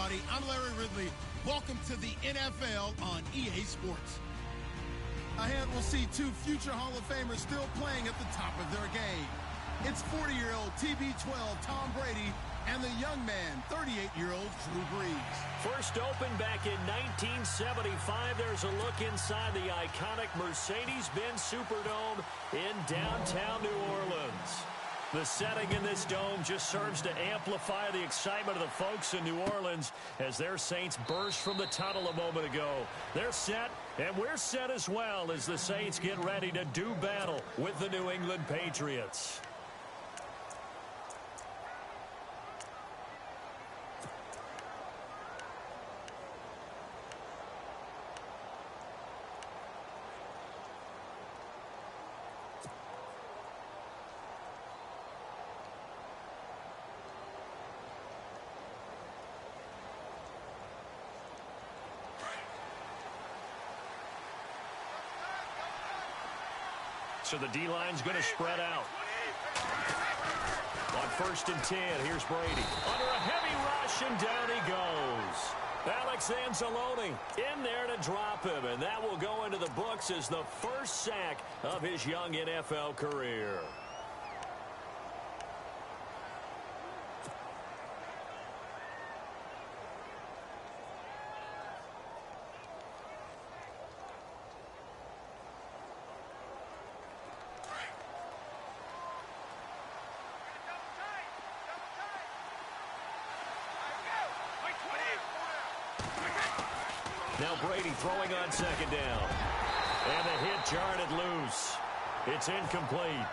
everybody. I'm Larry Ridley. Welcome to the NFL on EA Sports. Ahead, we'll see two future Hall of Famers still playing at the top of their game. It's 40-year-old TB12 Tom Brady and the young man, 38-year-old Drew Brees. First opened back in 1975. There's a look inside the iconic Mercedes-Benz Superdome in downtown New Orleans. The setting in this dome just serves to amplify the excitement of the folks in New Orleans as their Saints burst from the tunnel a moment ago. They're set, and we're set as well as the Saints get ready to do battle with the New England Patriots. So the D-line's going to spread out. On 1st and 10, here's Brady. Under a heavy rush, and down he goes. Alex Anzalone in there to drop him, and that will go into the books as the first sack of his young NFL career. Now Brady throwing on 2nd down. And the hit jarred it loose. It's incomplete.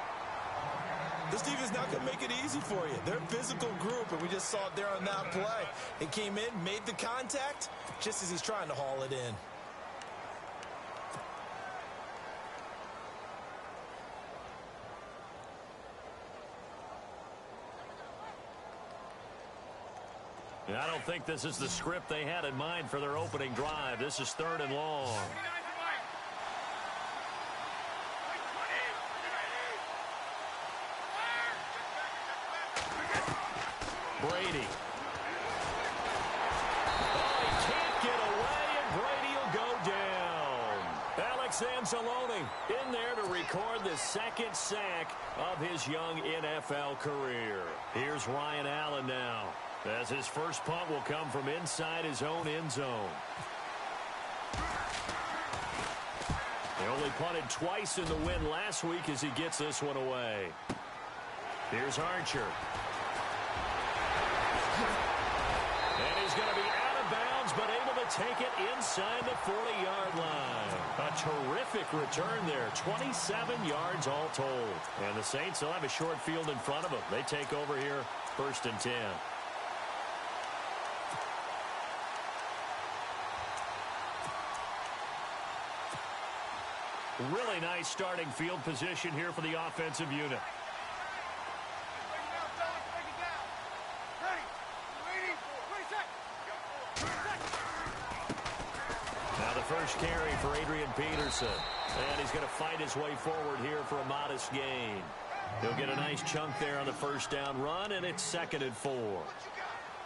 This defense not going to make it easy for you. They're a physical group, and we just saw it there on that play. It came in, made the contact, just as he's trying to haul it in. I don't think this is the script they had in mind for their opening drive. This is 3rd and long. Brady. Oh, he can't get away, and Brady will go down. Alex Anzalone in there to record the 2nd sack of his young NFL career. Here's Ryan Allen now, as his first punt will come from inside his own end zone. They only punted twice in the win last week as he gets this one away. Here's Archer. And he's going to be out of bounds, but able to take it inside the 40-yard line. A terrific return there. 27 yards all told. And the Saints will have a short field in front of them. They take over here, 1st and 10. Really nice starting field position here for the offensive unit. Now the first carry for Adrian Peterson. And he's going to fight his way forward here for a modest gain. He'll get a nice chunk there on the 1st down run, and it's 2nd and 4.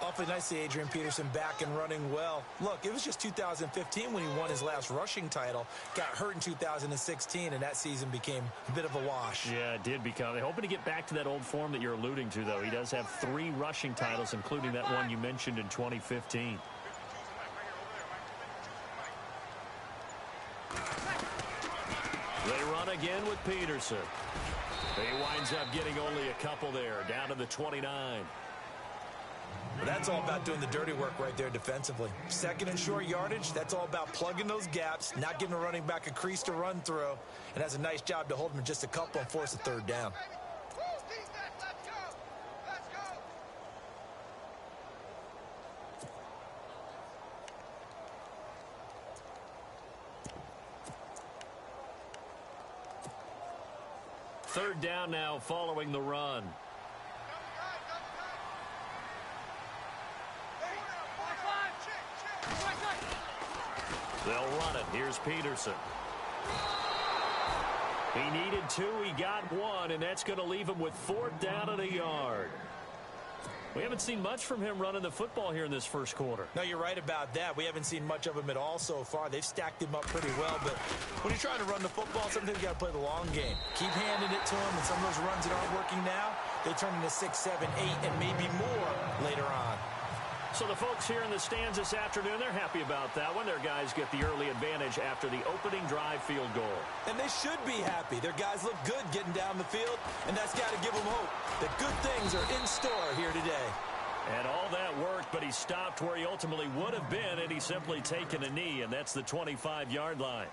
Awfully nice to see Adrian Peterson back and running well. Look, it was just 2015 when he won his last rushing title. Got hurt in 2016, and that season became a bit of a wash. Yeah, it did become. They're hoping to get back to that old form that you're alluding to, though. He does have 3 rushing titles, including that one you mentioned in 2015. They run again with Peterson. He winds up getting only a couple there, down to the 29. Well, that's all about doing the dirty work right there defensively. 2nd and short yardage, that's all about plugging those gaps, not giving a running back a crease to run through, and has a nice job to hold him just a couple and force a 3rd down. Third down now following the run. They'll run it. Here's Peterson. He needed 2. He got 1, and that's going to leave him with 4th down and a yard. We haven't seen much from him running the football here in this first quarter. No, you're right about that. We haven't seen much of him at all so far. They've stacked him up pretty well, but when you're trying to run the football, sometimes you got to play the long game. Keep handing it to him, and some of those runs that aren't working now, they turn into 6, 7, 8, and maybe more later on. So the folks here in the stands this afternoon, they're happy about that one. Their guys get the early advantage after the opening drive field goal. And they should be happy. Their guys look good getting down the field, and that's got to give them hope that good things are in store here today. And all that worked, but he stopped where he ultimately would have been, and he's simply taken a knee, and that's the 25-yard line.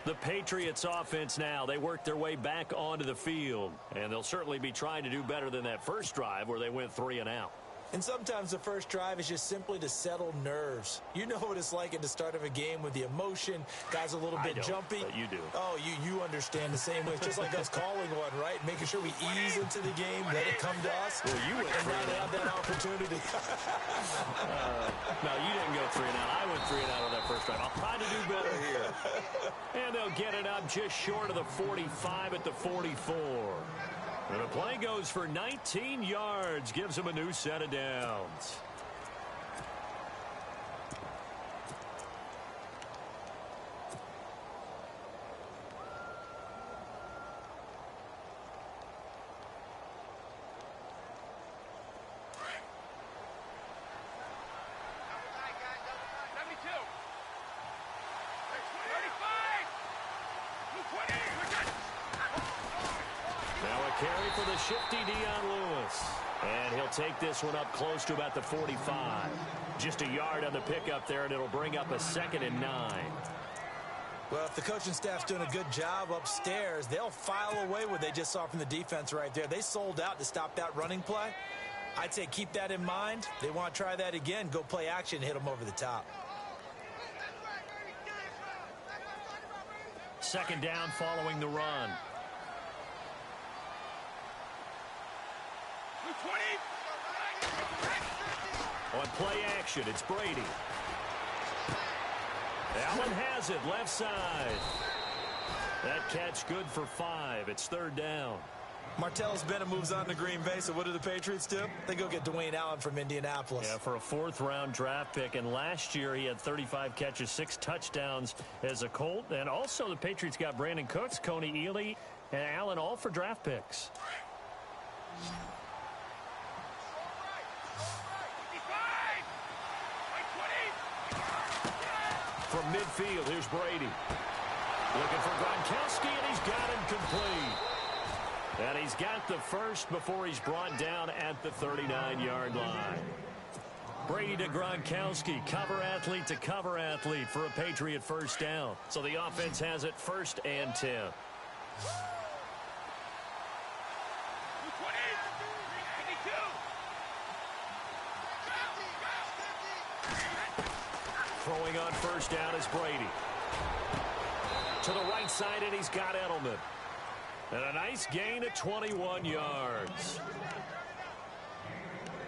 The Patriots offense now, they work their way back onto the field, and they'll certainly be trying to do better than that first drive where they went 3 and out. And sometimes the first drive is just simply to settle nerves. You know what it's like at the start of a game with the emotion. Guys a little bit jumpy. But you do. Oh, you understand the same way. It's just like us calling one, right? Making sure we ease into the game, let it come to us. Well, you went and 3 now and they out. have that opportunity. No, you didn't go 3 and out. I went 3 and out on that first drive. I'll try to do better here. And they'll get it up just short of the 45 at the 44. And the play goes for 19 yards, gives him a new set of downs. Carry for the shifty Dion Lewis. And he'll take this one up close to about the 45. Just a yard on the pickup there, and it'll bring up a 2nd and 9. Well, if the coaching staff's doing a good job upstairs, they'll file away what they just saw from the defense right there. They sold out to stop that running play. I'd say keep that in mind. They want to try that again. Go play action and hit them over the top. 2nd down following the run. On play action, it's Brady. Allen has it, left side. That catch good for 5. It's 3rd down. Martellus Bennett moves on to Green Bay, so what do the Patriots do? They go get Dwayne Allen from Indianapolis. Yeah, for a 4th-round draft pick, and last year he had 35 catches, 6 touchdowns as a Colt. And also the Patriots got Brandon Cooks, Coney Ealy, and Allen all for draft picks. From midfield, here's Brady. Looking for Gronkowski, and he's got him complete. And he's got the first before he's brought down at the 39-yard line. Brady to Gronkowski, cover athlete to cover athlete for a Patriot first down. So the offense has it 1st and 10. Throwing on first down is Brady. To the right side, and he's got Edelman. And a nice gain of 21 yards.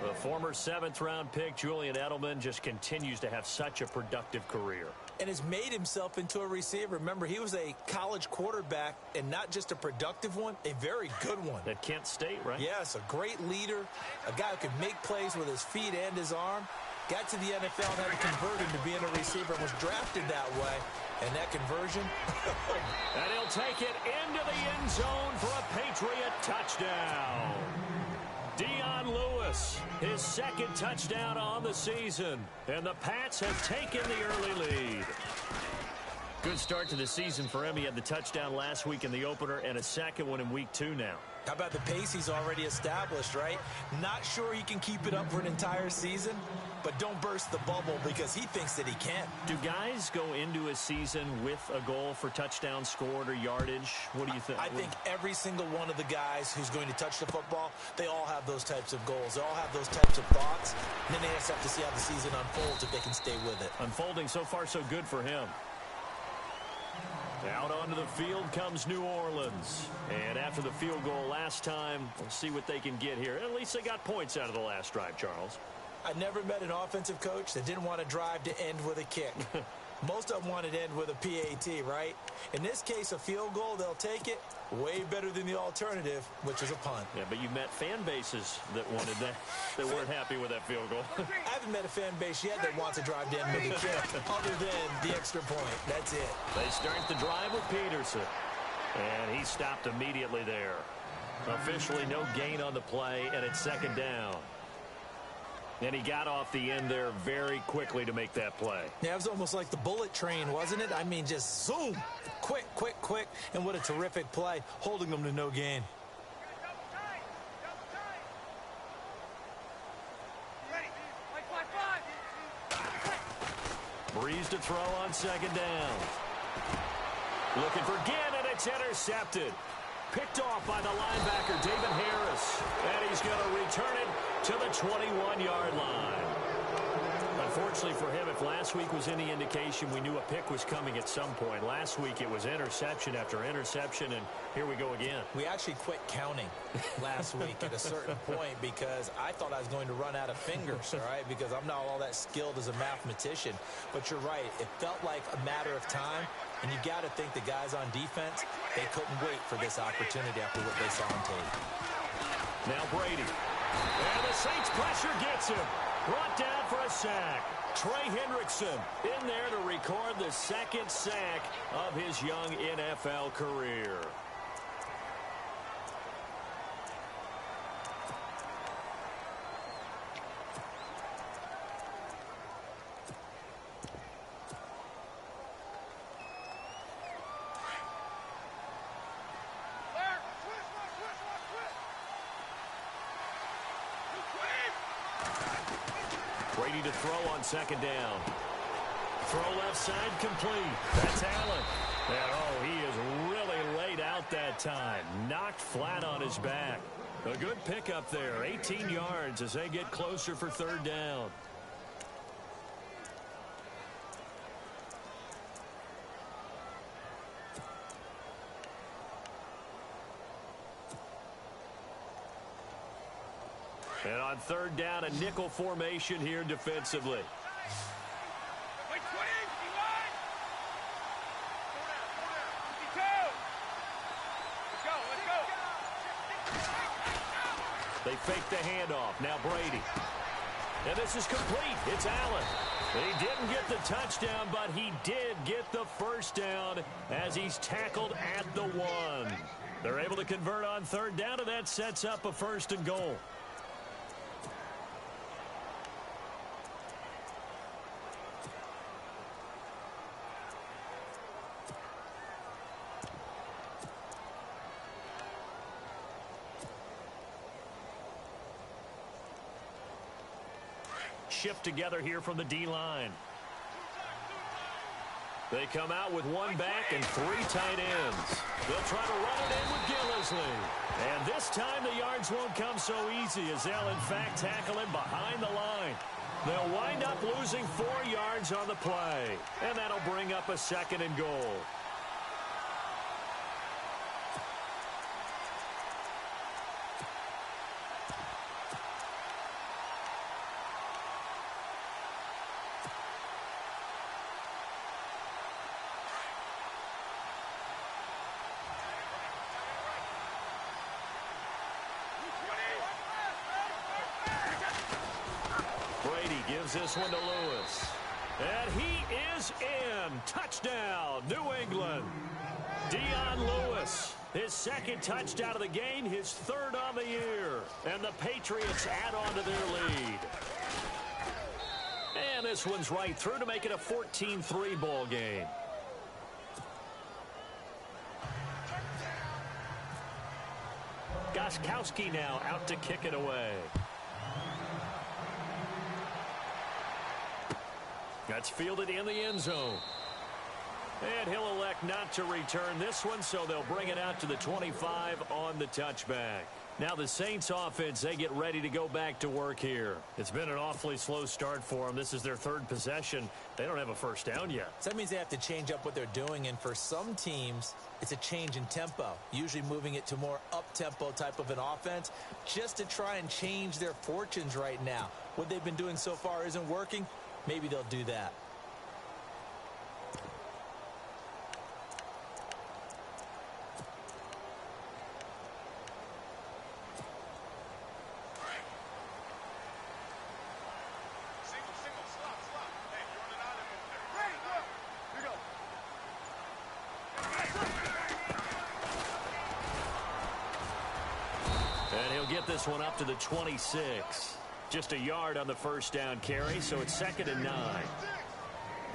The former 7th-round pick, Julian Edelman, just continues to have such a productive career. And has made himself into a receiver. Remember, he was a college quarterback, and not just a productive one, a very good one. At Kent State, right? Yes, a great leader, a guy who can make plays with his feet and his arm. Got to the NFL and had to convert him to being a receiver and was drafted that way. And that conversion. And he'll take it into the end zone for a Patriot touchdown. Dion Lewis, his 2nd touchdown on the season. And the Pats have taken the early lead. Good start to the season for him. He had the touchdown last week in the opener and a 2nd one in week 2 now. How about the pace he's already established, right? Not sure he can keep it up for an entire season, but don't burst the bubble because he thinks that he can. Do guys go into a season with a goal for touchdowns scored or yardage? What do you think? I think every single one of the guys who's going to touch the football, they all have those types of goals. They all have those types of thoughts. And then they just have to see how the season unfolds if they can stay with it. Unfolding so far so good for him. Out onto the field comes New Orleans. And after the field goal last time, we'll see what they can get here. At least they got points out of the last drive, Charles. I never met an offensive coach that didn't want to drive to end with a kick. Most of them wanted to end with a PAT, right? In this case, a field goal, they'll take it. Way better than the alternative, which is a punt. Yeah, but you met fan bases that wanted that, that weren't happy with that field goal. I haven't met a fan base yet that wants to drive to end with a kick, other than the extra point. That's it. They start the drive with Peterson. And he stopped immediately there. Officially no gain on the play, and it's second down. And he got off the end there very quickly to make that play. Yeah, it was almost like the bullet train, wasn't it? I mean, just zoom. Quick, quick, quick. And what a terrific play, holding them to no gain. Breeze to throw on second down. Looking for Ginn, and it's intercepted. Picked off by the linebacker, David Harris. And he's going to return it to the 21-yard line. Unfortunately for him, if last week was any indication, we knew a pick was coming at some point. Last week it was interception after interception, and here we go again. We actually quit counting last week at a certain point because I thought I was going to run out of fingers, all right, because I'm not all that skilled as a mathematician. But you're right. It felt like a matter of time, and you got to think the guys on defense, they couldn't wait for this opportunity after what they saw on tape. Now Brady. And the Saints pressure gets him. Brought down for a sack. Trey Hendrickson in there to record the second sack of his young NFL career. Brady to throw on second down. Throw left side complete. That's Allen. And oh, he is really laid out that time. Knocked flat on his back. A good pickup there. 18 yards as they get closer for third down. And on third down, a nickel formation here defensively. They fake the handoff. Now Brady. And this is complete. It's Allen. He didn't get the touchdown, but he did get the first down as he's tackled at the 1. They're able to convert on third down, and that sets up a 1st and goal. Shift together here from the D-line. They come out with 1 back and 3 tight ends. They'll try to run it in with Gillislee. And this time the yards won't come so easy as they'll in fact tackle him behind the line. They'll wind up losing 4 yards on the play. And that'll bring up a 2nd and goal. Gives this one to Lewis. And he is in. Touchdown, New England. Dion Lewis, his 2nd touchdown of the game, his 3rd on the year. And the Patriots add on to their lead. And this one's right through to make it a 14-3 ball game. Gostkowski now out to kick it away. That's fielded in the end zone. And he'll elect not to return this one, so they'll bring it out to the 25 on the touchback. Now the Saints offense, they get ready to go back to work here. It's been an awfully slow start for them. This is their 3rd possession. They don't have a first down yet. So that means they have to change up what they're doing, and for some teams, it's a change in tempo, usually moving it to more up-tempo type of an offense just to try and change their fortunes right now. what they've been doing so far isn't working, maybe they'll do that. And he'll get this one up to the 26. Just a yard on the first down carry, so it's 2nd and 9.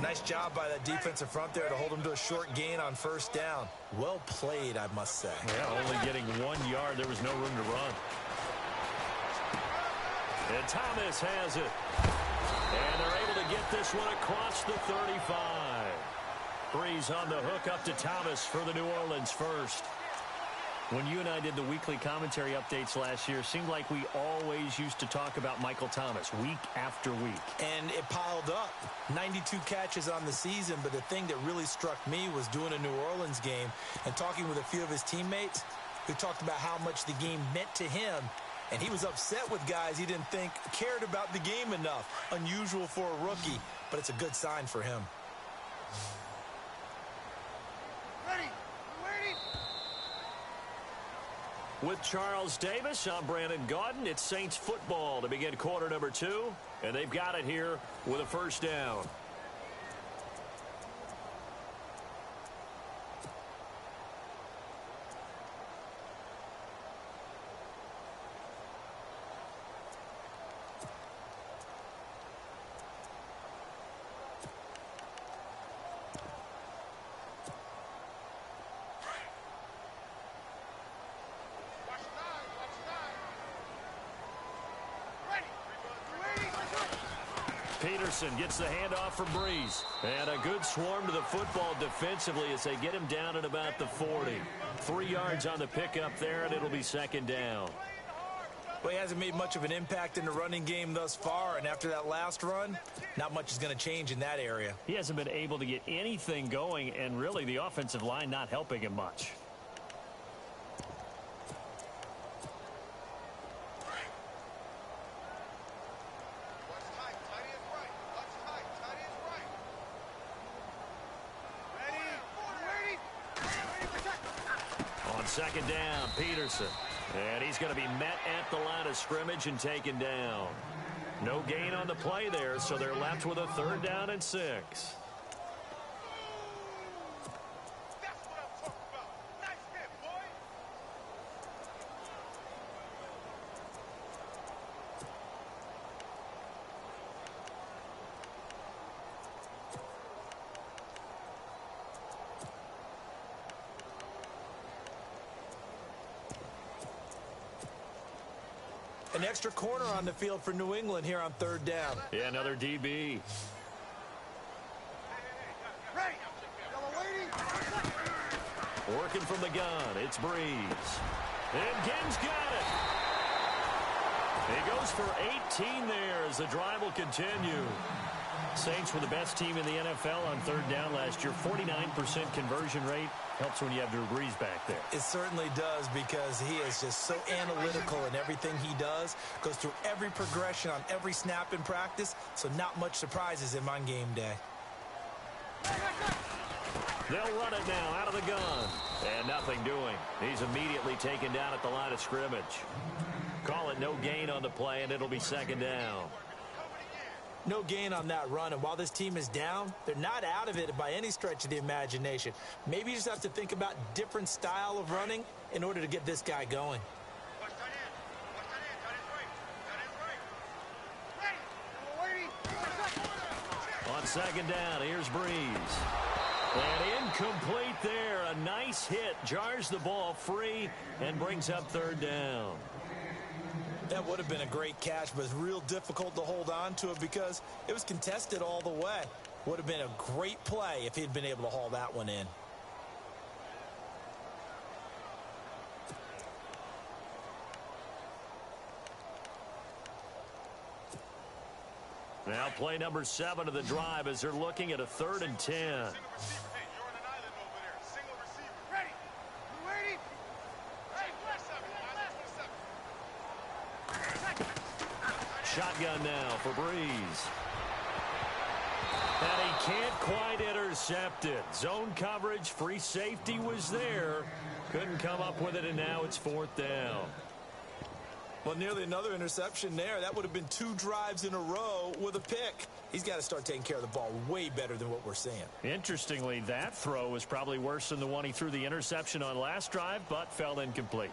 Nice job by that defensive front there to hold him to a short gain on first down. Well played, I must say. Yeah, only getting 1 yard. There was no room to run. And Thomas has it. And they're able to get this one across the 35. Breeze on the hook up to Thomas for the New Orleans first. When you and I did the weekly commentary updates last year, it seemed like we always used to talk about Michael Thomas week after week. And it piled up. 92 catches on the season, but the thing that really struck me was doing a New Orleans game and talking with a few of his teammates who talked about how much the game meant to him. And he was upset with guys he didn't think cared about the game enough. Unusual for a rookie, but it's a good sign for him. With Charles Davis, I'm Brandon Gaudin. It's Saints football to begin quarter number 2, and they've got it here with a first down. Peterson gets the handoff from Breeze. And a good swarm to the football defensively as they get him down at about the 40. 3 yards on the pickup there, and it'll be 2nd down. Well, he hasn't made much of an impact in the running game thus far, and after that last run, not much is going to change in that area. He hasn't been able to get anything going, and really the offensive line not helping him much. On 2nd down, Peterson. And he's going to be met at the line of scrimmage and taken down. No gain on the play there, so they're left with a 3rd down and 6. An extra corner on the field for New England here on 3rd down. Yeah, another DB. Working from the gun, it's Breeze. And Gibbs got it. He goes for 18 there as the drive will continue. Saints were the best team in the NFL on 3rd down last year. 49% conversion rate. Helps when you have Drew Brees back there. It certainly does, because he is just so analytical in everything he does. Goes through every progression on every snap in practice, so not much surprises him on game day. They'll run it now out of the gun. And nothing doing. He's immediately taken down at the line of scrimmage. Call it no gain on the play, and it'll be 2nd down. No gain on that run, and while this team is down, they're not out of it by any stretch of the imagination. Maybe you just have to think about different style of running in order to get this guy going. On 2nd down, here's Breeze. And incomplete there. A nice hit. Jars the ball free and brings up 3rd down. That would have been a great catch, but it's real difficult to hold on to it because it was contested all the way. Would have been a great play if he'd been able to haul that one in. Now play number 7 of the drive as they're looking at a 3rd and 10. Shotgun now for Breeze. And he can't quite intercept it. Zone coverage, free safety was there. Couldn't come up with it, and now it's 4th down. Well, nearly another interception there. That would have been 2 drives in a row with a pick. He's got to start taking care of the ball way better than what we're seeing. Interestingly, that throw was probably worse than the one he threw the interception on last drive, but fell incomplete.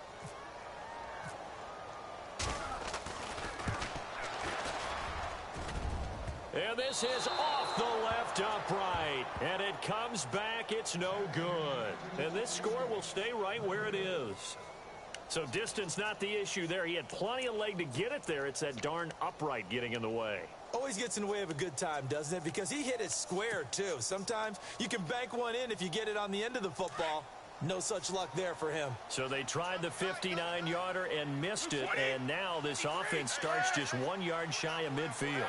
And this is off the left upright. And it comes back. It's no good. And this score will stay right where it is. So distance not the issue there. He had plenty of leg to get it there. It's that darn upright getting in the way. Always gets in the way of a good time, doesn't it? Because he hit it square, too. Sometimes you can bank one in if you get it on the end of the football. No such luck there for him. So they tried the 59-yarder and missed it. And now this offense starts just 1 yard shy of midfield.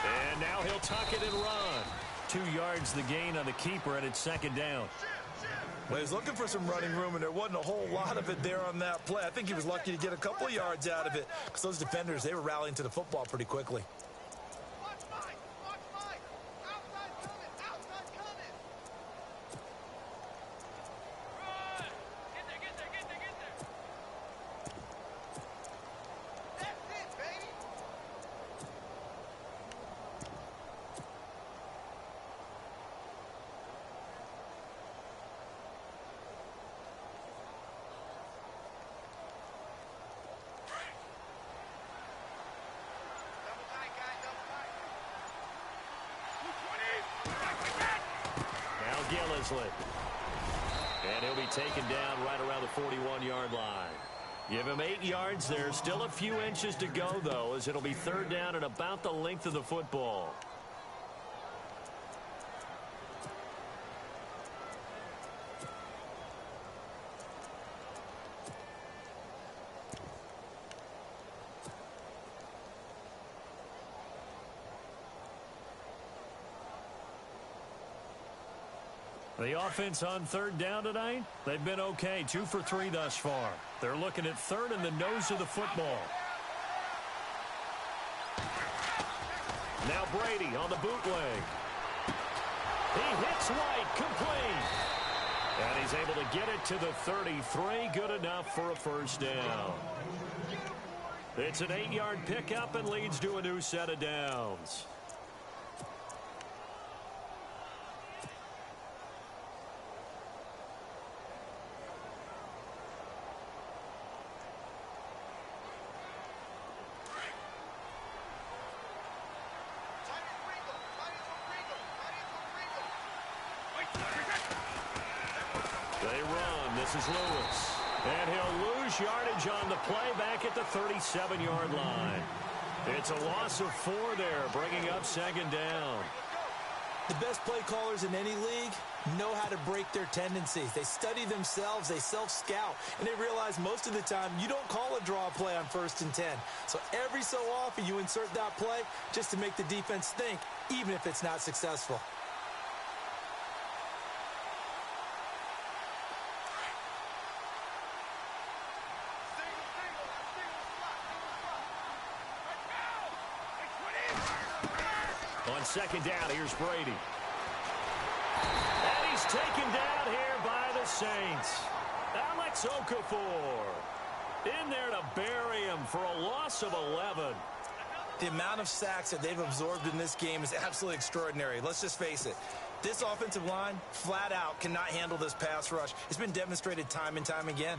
And now he'll tuck it and run. 2 yards the gain on the keeper, and it's 2nd down. Well, he was looking for some running room, and there wasn't a whole lot of it there on that play. I think he was lucky to get a couple of yards out of it because those defenders, they were rallying to the football pretty quickly. And he'll be taken down right around the 41-yard line. Give him 8 yards there. Still a few inches to go, though, as it'll be 3rd down and about the length of the football. The offense on 3rd down tonight, they've been okay. 2 for 3 thus far. They're looking at 3rd in the nose of the football. Now Brady on the bootleg. He hits White, complete. And he's able to get it to the 33. Good enough for a 1st down. It's an 8-yard pickup and leads to a new set of downs. This is Lewis. And he'll lose yardage on the play back at the 37-yard line. It's a loss of 4 there, bringing up 2nd down. The best play callers in any league know how to break their tendencies. They study themselves, they self-scout, and they realize most of the time you don't call a draw play on 1st and 10. So every so often you insert that play just to make the defense think, even if it's not successful. On 2nd down, here's Brady. And he's taken down here by the Saints. Alex Okafor in there to bury him for a loss of 11. The amount of sacks that they've absorbed in this game is absolutely extraordinary. Let's just face it. This offensive line, flat out, cannot handle this pass rush. It's been demonstrated time and time again.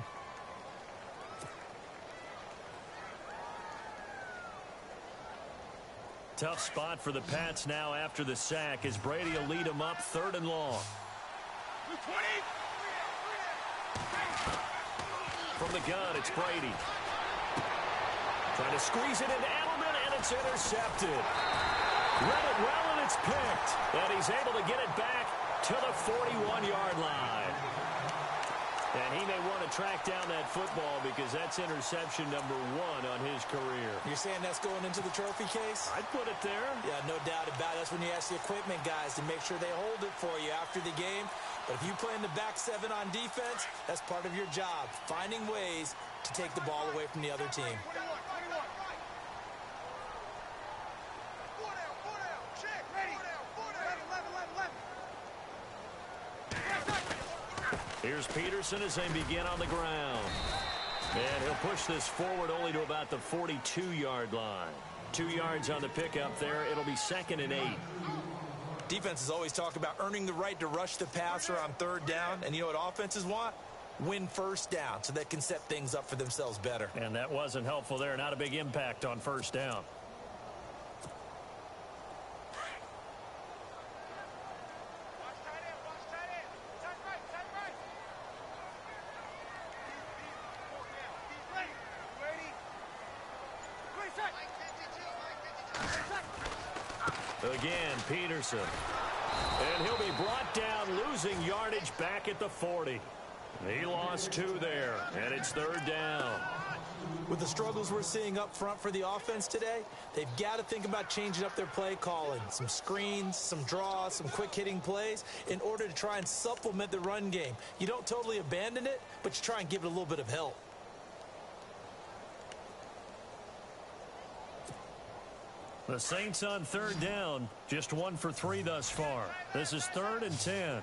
Tough spot for the Pats now after the sack as Brady will lead them up 3rd and long. From the gun, it's Brady. Trying to squeeze it into Edelman, and it's intercepted. Read it well, and it's picked. And he's able to get it back to the 41-yard line. And he may want to track down that football because that's interception number 1 on his career. You're saying that's going into the trophy case? I'd put it there. Yeah, no doubt about it. That's when you ask the equipment guys to make sure they hold it for you after the game. But if you play in the back 7 on defense, that's part of your job, finding ways to take the ball away from the other team. Here's Peterson as they begin on the ground. And he'll push this forward only to about the 42-yard line. 2 yards on the pickup there. It'll be 2nd and 8. Defenses always talk about earning the right to rush the passer on 3rd down. And you know what offenses want? Win 1st down so they can set things up for themselves better. And that wasn't helpful there. Not a big impact on 1st down. Again, Peterson. And he'll be brought down, losing yardage back at the 40. He lost 2 there, and it's 3rd down. With the struggles we're seeing up front for the offense today, they've got to think about changing up their play calling. Some screens, some draws, some quick-hitting plays in order to try and supplement the run game. You don't totally abandon it, but you try and give it a little bit of help. The Saints on 3rd down, just 1 for 3 thus far. This is 3rd and 10.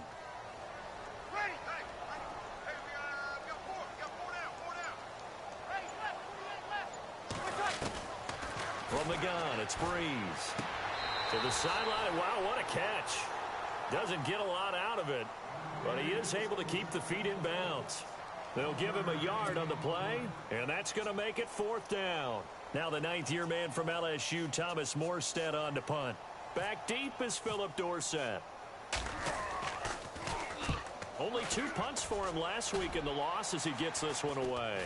From the gun, it's Breeze. To the sideline, wow, what a catch. Doesn't get a lot out of it, but he is able to keep the feet in bounds. They'll give him a yard on the play, and that's going to make it 4th down. Now the 9th-year man from LSU, Thomas Morstead, on to punt. Back deep is Philip Dorsett. Only 2 punts for him last week in the loss as he gets this one away.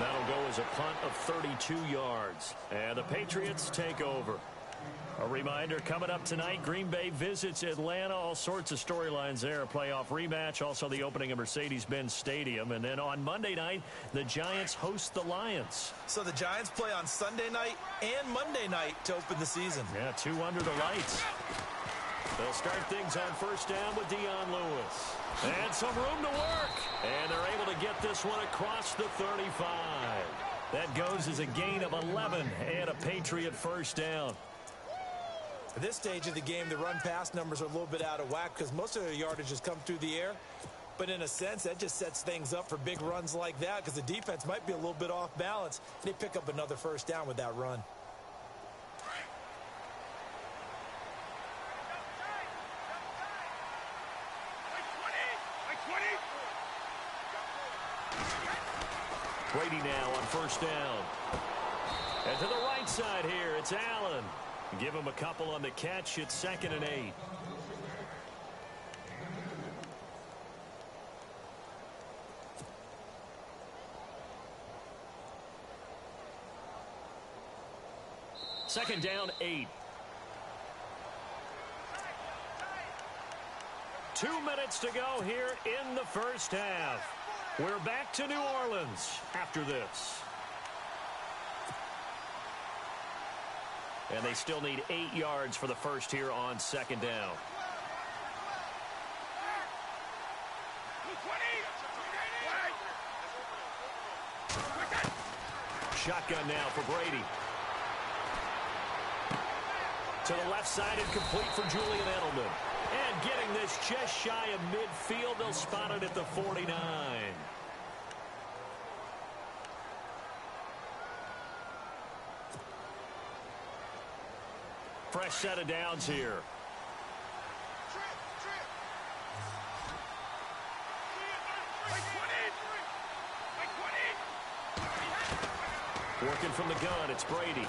That'll go as a punt of 32 yards. And the Patriots take over. A reminder, coming up tonight, Green Bay visits Atlanta. All sorts of storylines there. A playoff rematch, also the opening of Mercedes-Benz Stadium. And then on Monday night, the Giants host the Lions. So the Giants play on Sunday night and Monday night to open the season. Yeah, 2 under the lights. They'll start things on 1st down with Dion Lewis. And some room to work. And they're able to get this one across the 35. That goes as a gain of 11 and a Patriot 1st down. At this stage of the game, the run-pass numbers are a little bit out of whack because most of their yardage has come through the air. But in a sense, that just sets things up for big runs like that because the defense might be a little bit off balance. They pick up another 1st down with that run. Brady now on 1st down. And to the right side here, it's Allen. Give him a couple on the catch. It's 2nd and 8. Second down, 8. 2 minutes to go here in the 1st half. We're back to New Orleans after this. And they still need 8 yards for the 1st here on 2nd down. Shotgun now for Brady. To the left side and complete for Julian Edelman. And getting this just shy of midfield. They'll spot it at the 49. Fresh set of downs here. Working from the gun, it's Brady.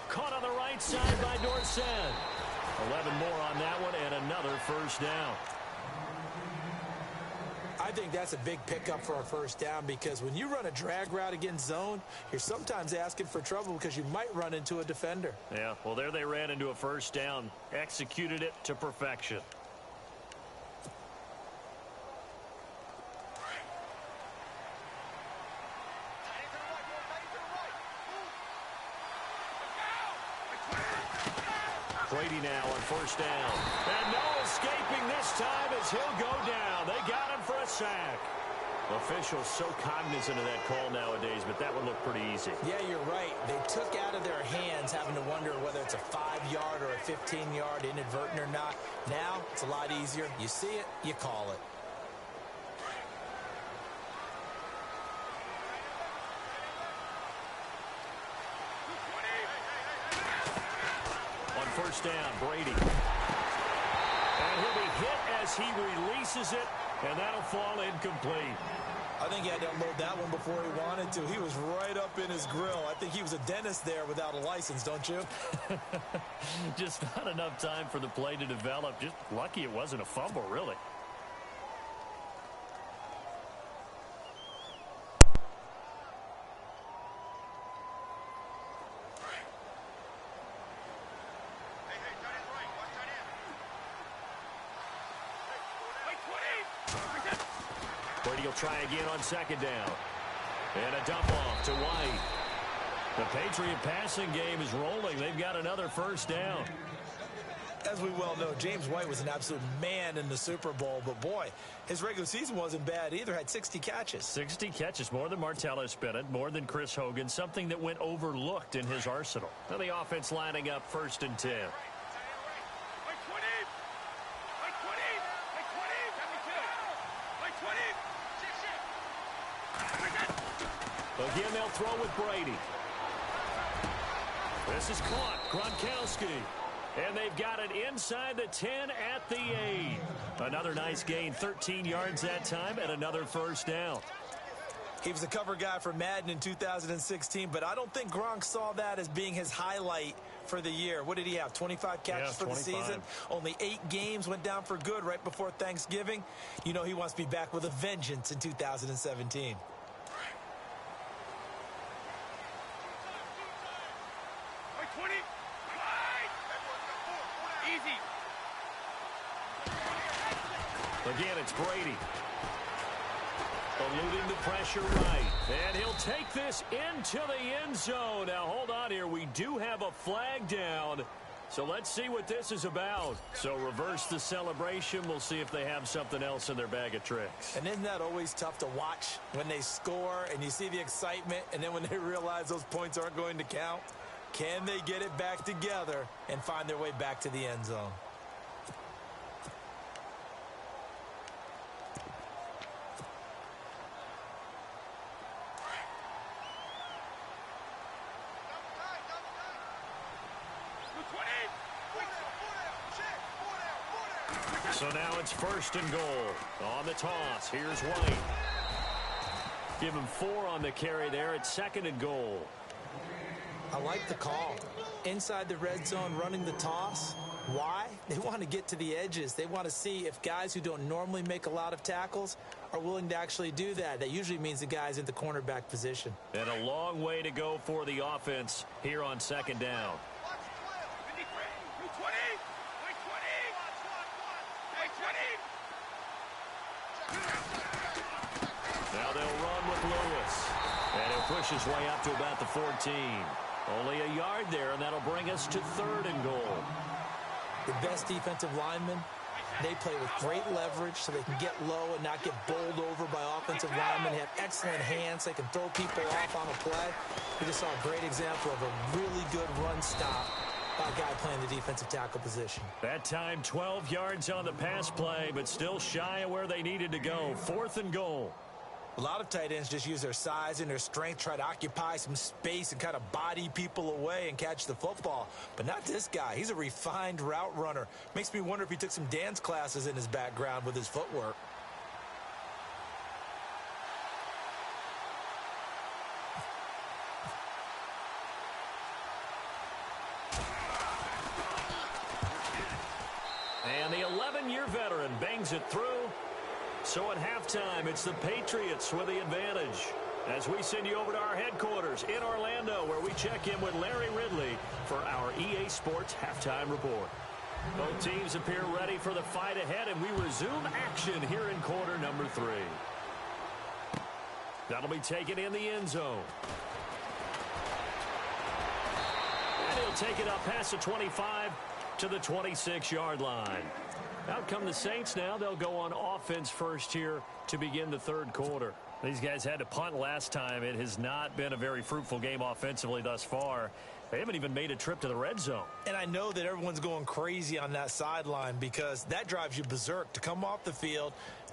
Caught on the right side by Dorsett. 11 more on that one and another 1st down. I think that's a big pickup for a 1st down because when you run a drag route against zone, you're sometimes asking for trouble because you might run into a defender. Yeah, well, there they ran into a 1st down. Executed it to perfection. Brady now on 1st down. And no escaping this time as he'll go down. They got him for a sack. Officials so cognizant of that call nowadays, but that would look pretty easy. Yeah, you're right. They took out of their hands having to wonder whether it's a 5-yard or a 15-yard inadvertent or not. Now, it's a lot easier. You see it, you call it. On first down, Brady. And he'll be hit as he releases it, and that'll fall incomplete. I think he had to unload that one before he wanted to. He was right up in his grill. I think he was a dentist there without a license, don't you? Just not enough time for the play to develop. Just lucky it wasn't a fumble, really. Brady will try again on second down. And a dump off to White. The Patriot passing game is rolling. They've got another first down. As we well know, James White was an absolute man in the Super Bowl. But, boy, his regular season wasn't bad either. Had 60 catches. 60 catches, more than Martellus Bennett, more than Chris Hogan, something that went overlooked in his arsenal. Now the offense lining up first and 10. Again, they'll throw with Brady. This is caught. Gronkowski. And they've got it inside the 10 at the 8. Another nice gain, 13 yards that time, and another first down. He was a cover guy for Madden in 2016, but I don't think Gronk saw that as being his highlight for the year. What did he have, 25 catches for 25. the season? Only 8 games, went down for good right before Thanksgiving. You know he wants to be back with a vengeance in 2017. Again, it's Brady. Eluding the pressure right. And he'll take this into the end zone. Now, hold on here. We do have a flag down. So let's see what this is about. So reverse the celebration. We'll see if they have something else in their bag of tricks. And isn't that always tough to watch when they score and you see the excitement, and then when they realize those points aren't going to count? Can they get it back together and find their way back to the end zone? So now it's first and goal. On the toss, here's White. Give him 4 on the carry there. It's second and goal. I like the call. Inside the red zone, running the toss. Why? They want to get to the edges. They want to see if guys who don't normally make a lot of tackles are willing to actually do that. That usually means the guy's in the cornerback position. And a long way to go for the offense here on second down. Now they'll run with Lewis. And he'll push his way up to about the 14. Only a yard there, and that'll bring us to third and goal. The best defensive linemen, they play with great leverage so they can get low and not get bowled over by offensive linemen. They have excellent hands. They can throw people off on a play. We just saw a great example of a really good run stop by a guy playing the defensive tackle position. That time 12 yards on the pass play, but still shy of where they needed to go. Fourth and goal. A lot of tight ends just use their size and their strength, try to occupy some space and kind of body people away and catch the football. But not this guy. He's a refined route runner. Makes me wonder if he took some dance classes in his background with his footwork. And the 11-year veteran bangs it through. So at halftime, it's the Patriots with the advantage. As we send you over to our headquarters in Orlando, where we check in with Larry Ridley for our EA Sports Halftime Report. Both teams appear ready for the fight ahead, and we resume action here in quarter number 3. That'll be taken in the end zone. And he'll take it up past the 25 to the 26-yard line. Out come the Saints now. They'll go on offense first here to begin the third quarter. These guys had to punt last time. It has not been a very fruitful game offensively thus far. They haven't even made a trip to the red zone. And I know that everyone's going crazy on that sideline because that drives you berserk to come off the field,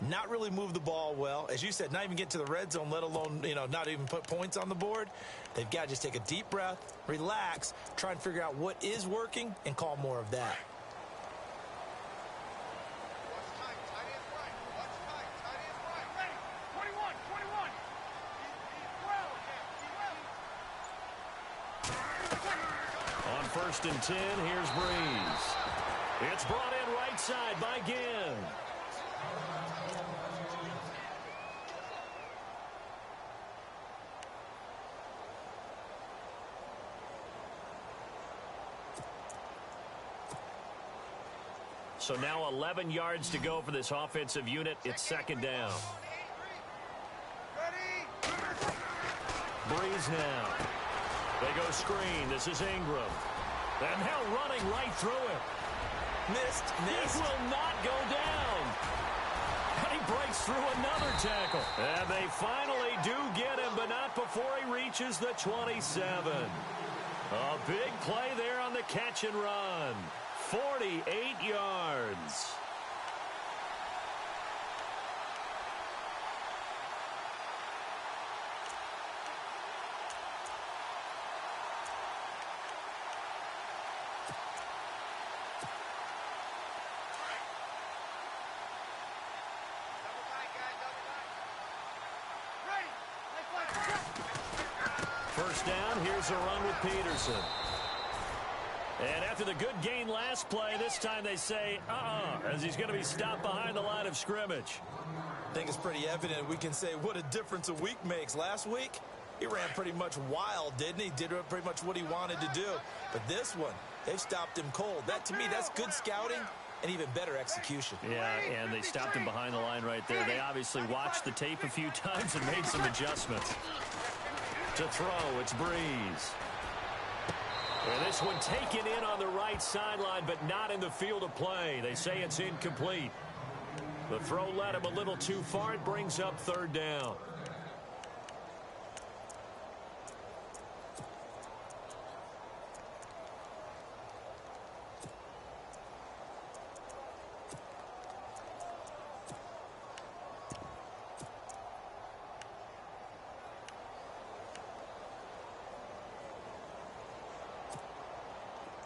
not really move the ball well. As you said, not even get to the red zone, let alone, not even put points on the board. They've got to just take a deep breath, relax, try and figure out what is working and call more of that. First and 10, here's Breeze. It's brought in right side by Ginn. So now 11 yards to go for this offensive unit. It's second down. Breeze now. They go screen. This is Ingram. And now running right through him. Missed. This will not go down. And he breaks through another tackle. And they finally do get him, but not before he reaches the 27. A big play there on the catch and run. 48 yards. First down, here's a run with Peterson. And after the good gain last play, this time they say, as he's going to be stopped behind the line of scrimmage. I think it's pretty evident. We can say what a difference a week makes. Last week, he ran pretty much wild, didn't he? Did pretty much what he wanted to do. But this one, they've stopped him cold. That, to me, that's good scouting and even better execution. Yeah, and they stopped him behind the line right there. They obviously watched the tape a few times and made some adjustments. To throw, it's Breeze. And this one taken in on the right sideline, but not in the field of play. They say it's incomplete. The throw led him a little too far. It brings up third down.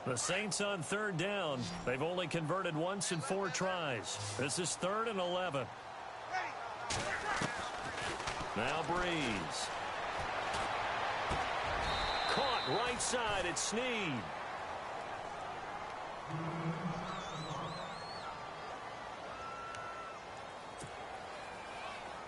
The Saints on third down. They've only converted once in 4 tries. This is 3rd and 11. Now Breeze. Caught right side. It's Snead.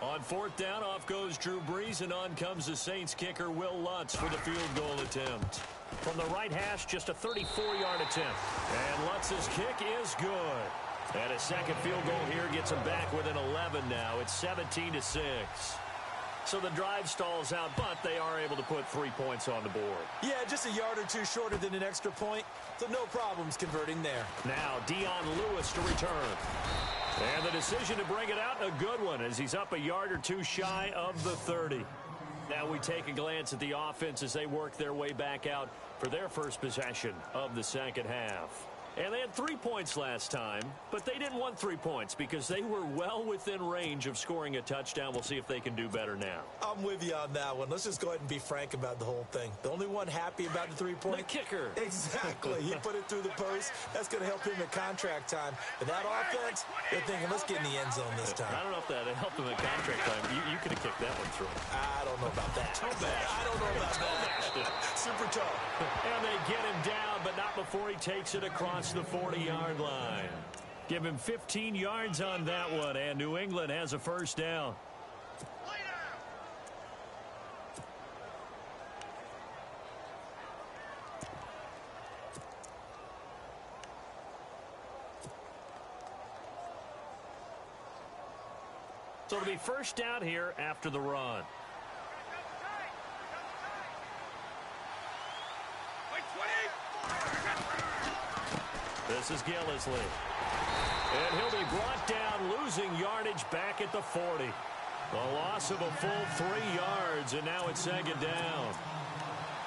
On 4th down, off goes Drew Brees, and on comes the Saints kicker, Will Lutz, for the field goal attempt. From the right hash, just a 34-yard attempt. And Lutz's kick is good. And a second field goal here gets them back within 11 now. It's 17-6. So the drive stalls out, but they are able to put 3 points on the board. Yeah, just a yard or two shorter than an extra point, so no problems converting there. Now Dion Lewis to return. And the decision to bring it out, a good one, as he's up a yard or two shy of the 30. Now we take a glance at the offense as they work their way back out for their first possession of the second half. And they had 3 points last time, but they didn't want 3 points because they were well within range of scoring a touchdown. We'll see if they can do better now. I'm with you on that one. Let's just go ahead and be frank about the whole thing. The only one happy about the 3-point? The kicker. Exactly. He put it through the post. That's going to help him at contract time. But that offense, they're thinking, let's get in the end zone this time. I don't know if that helped him at contract time. You could have kicked that one through. I don't know about that. I don't know about that. Super tough. And they get him down, but not before he takes it across the 40-yard line. Give him 15 yards on that one, and New England has a first down. So it'll be first down here after the run. This is Gillisley. And he'll be brought down, losing yardage back at the 40. A loss of a full 3 yards, and now it's second down.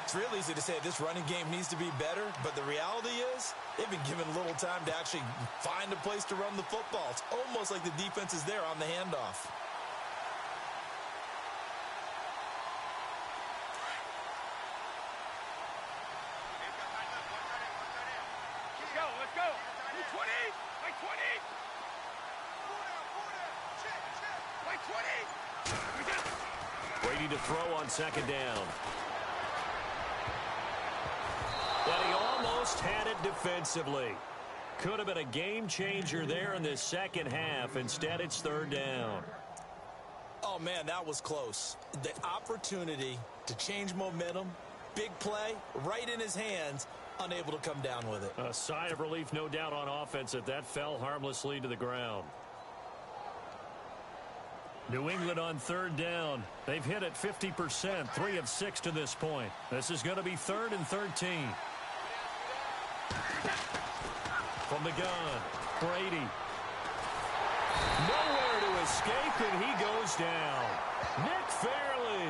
It's real easy to say this running game needs to be better, but the reality is they've been given little time to actually find a place to run the football. It's almost like the defense is there on the handoff. Let's go. 20. Like 20. Like 20. Brady to throw on second down. But he almost had it defensively. Could have been a game changer there in this second half. Instead, it's third down. Oh, man, that was close. The opportunity to change momentum, big play, right in his hands, unable to come down with it. A sigh of relief, no doubt, on offense that fell harmlessly to the ground. New England on third down. They've hit it 50%, 3 of 6 to this point. This is going to be 3rd and 13. From the gun, Brady. Nowhere to escape, and he goes down. Nick Fairley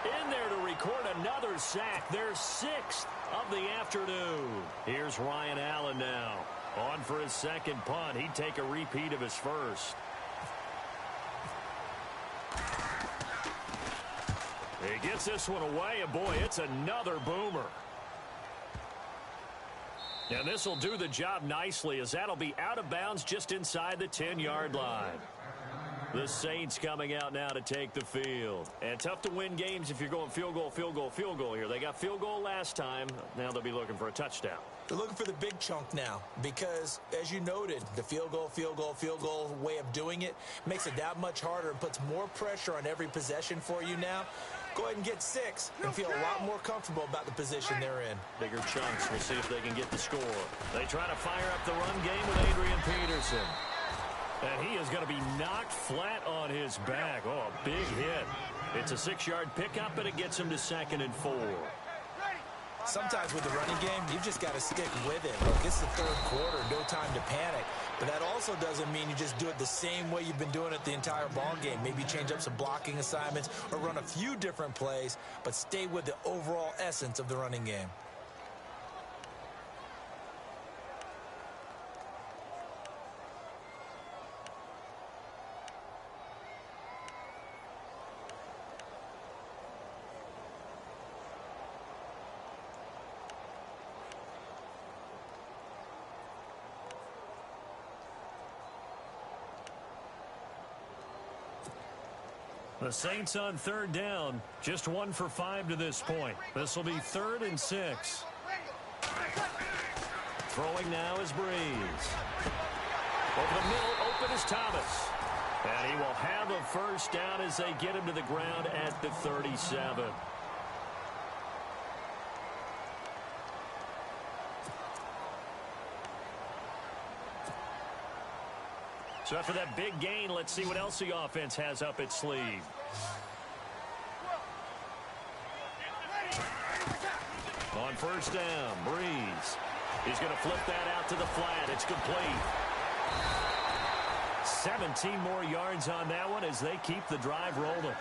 in there to record another sack, their 6th of the afternoon. Here's Ryan Allen now. On for his second punt. He'd take a repeat of his first. He gets this one away, and boy, it's another boomer. And this will do the job nicely, as that'll be out of bounds just inside the 10-yard line. The Saints coming out now to take the field. And tough to win games if you're going field goal, field goal, field goal here. They got field goal last time. Now they'll be looking for a touchdown. They're looking for the big chunk now because, as you noted, the field goal way of doing it makes it that much harder and puts more pressure on every possession for you now. Go ahead and get 6 and feel a lot more comfortable about the position they're in. Bigger chunks. We'll see if they can get the score. They try to fire up the run game with Adrian Peterson. And he is going to be knocked flat on his back. Oh, a big hit. It's a 6-yard pickup, and it gets him to 2nd and 4. Sometimes with the running game, you've just got to stick with it. Look, it's the 3rd quarter, no time to panic. But that also doesn't mean you just do it the same way you've been doing it the entire ball game. Maybe change up some blocking assignments or run a few different plays, but stay with the overall essence of the running game. The Saints on third down, just 1 for 5 to this point. This will be 3rd and 6. Throwing now is Breeze. Over the middle, open is Thomas. And he will have a first down as they get him to the ground at the 37. So after that big gain, let's see what else the offense has up its sleeve. On first down, Breeze. He's going to flip that out to the flat. It's complete. 17 more yards on that one as they keep the drive rolling.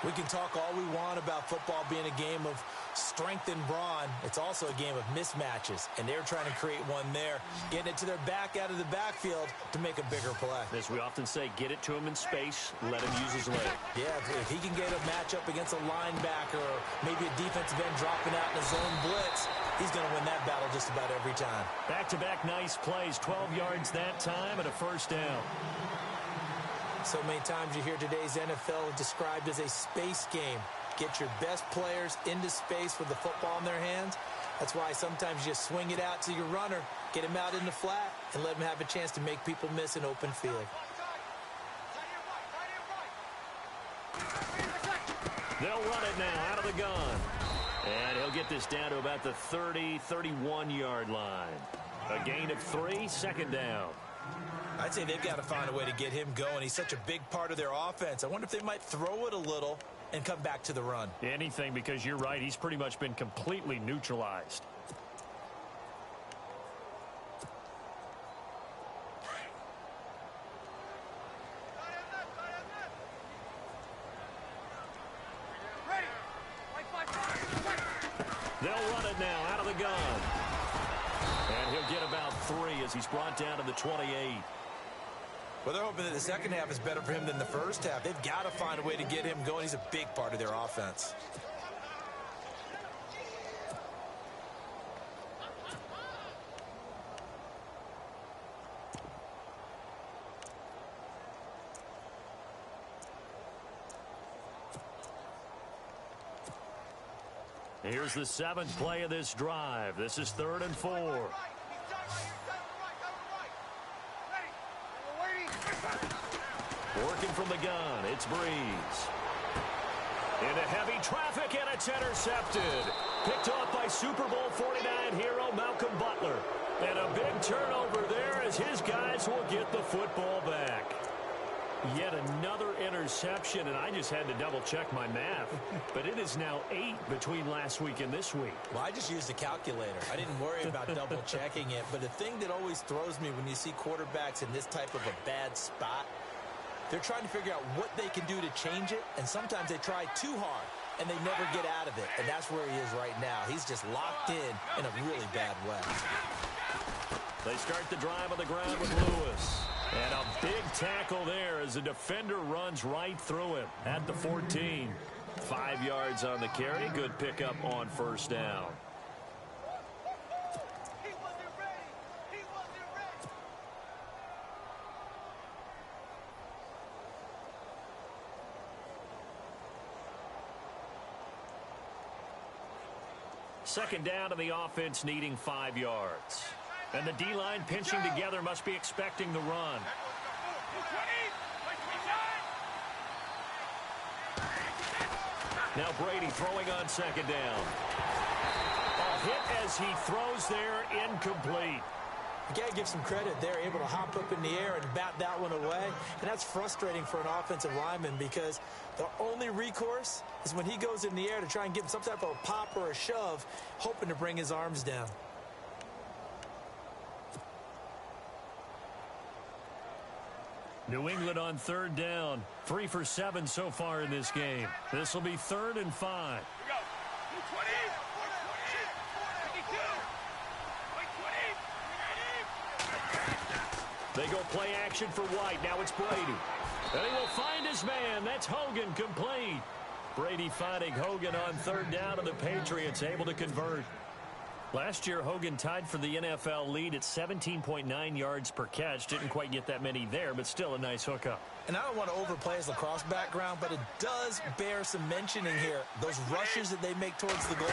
We can talk all we want about football being a game of strength and brawn. It's also a game of mismatches, and they're trying to create one there, getting it to their back out of the backfield to make a bigger play. As we often say, get it to him in space, let him use his leg. Yeah, if he can get a matchup against a linebacker or maybe a defensive end dropping out in a zone blitz, he's going to win that battle just about every time. Back-to-back nice plays, 12 yards that time and a first down. So many times you hear today's NFL described as a space game. Get your best players into space with the football in their hands. That's why sometimes you just swing it out to your runner, get him out in the flat, and let him have a chance to make people miss an open field. They'll run it now out of the gun. And he'll get this down to about the 30, 31-yard line. A gain of 3, second down. I'd say they've got to find a way to get him going. He's such a big part of their offense. I wonder if they might throw it a little and come back to the run. Anything, because you're right. He's pretty much been completely neutralized. now out of the gun. And he'll get about 3 as he's brought down to the 28. Well, they're hoping that the second half is better for him than the first half. They've got to find a way to get him going. He's a big part of their offense. Here's the 7th play of this drive. This is 3rd and 4. Working from the gun, it's Breeze. Into heavy traffic, and it's intercepted. Picked off by Super Bowl 49 hero Malcolm Butler. And a big turnover there as his guys will get the football back. Yet another interception, and I just had to double-check my math. But it is now 8 between last week and this week. Well, I just used a calculator. I didn't worry about double-checking it. But the thing that always throws me when you see quarterbacks in this type of a bad spot, they're trying to figure out what they can do to change it, and sometimes they try too hard, and they never get out of it. And that's where he is right now. He's just locked in a really bad way. They start the drive on the ground with Lewis. And a big tackle there as the defender runs right through him at the 14. 5 yards on the carry. Good pickup on first down. Second down to the offense needing 5 yards. And the D-line pinching together must be expecting the run. Now Brady throwing on second down. A hit as he throws there, incomplete. You got to give some credit. They're able to hop up in the air and bat that one away. And that's frustrating for an offensive lineman because the only recourse is when he goes in the air to try and give some type of a pop or a shove, hoping to bring his arms down. New England on third down. 3 for 7 so far in this game. This will be 3rd and 5. They go play action for White. Now it's Brady. And he will find his man. That's Hogan, complete. Brady finding Hogan on third down, and the Patriots able to convert. Last year, Hogan tied for the NFL lead at 17.9 yards per catch. Didn't quite get that many there, but still a nice hookup. And I don't want to overplay his lacrosse background, but it does bear some mentioning here. Those rushes that they make towards the goal,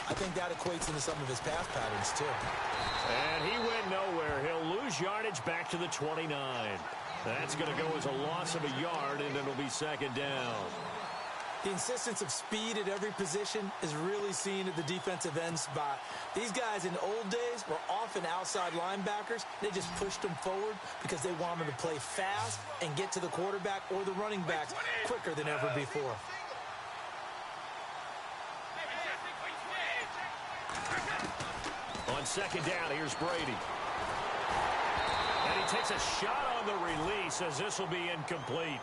I think that equates into some of his pass patterns, too. And he went nowhere. He'll lose yardage back to the 29. That's going to go as a loss of a yard, and it'll be second down. The insistence of speed at every position is really seen at the defensive end spot. These guys in the old days were often outside linebackers. They just pushed them forward because they wanted to play fast and get to the quarterback or the running backs quicker than ever before. On second down, here's Brady. And he takes a shot on the release as this will be incomplete.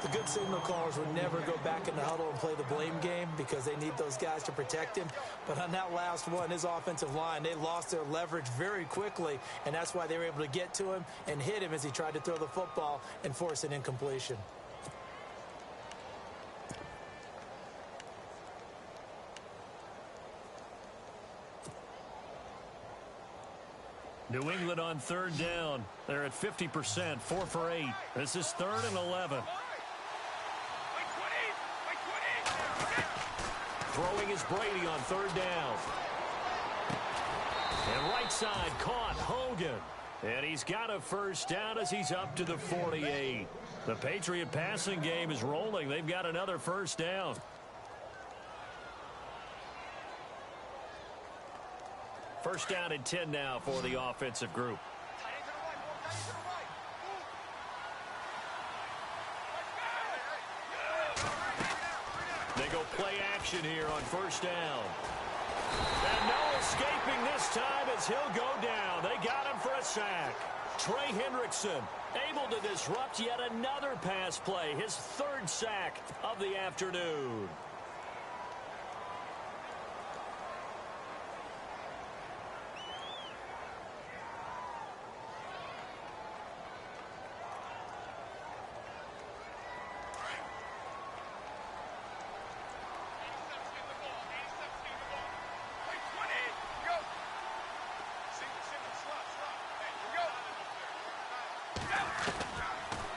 The good signal callers would never go back in the huddle and play the blame game because they need those guys to protect him. But on that last one, his offensive line, they lost their leverage very quickly, and that's why they were able to get to him and hit him as he tried to throw the football and force an incompletion. New England on third down. They're at 50%, 4 for 8. This is 3rd and 11. Throwing is Brady on third down. And right side caught Hogan. And he's got a first down as he's up to the 48. The Patriot passing game is rolling. They've got another first down. First down and 10 now for the offensive group. They go play action here on first down. And no escaping this time as he'll go down. They got him for a sack. Trey Hendrickson able to disrupt yet another pass play. His 3rd sack of the afternoon.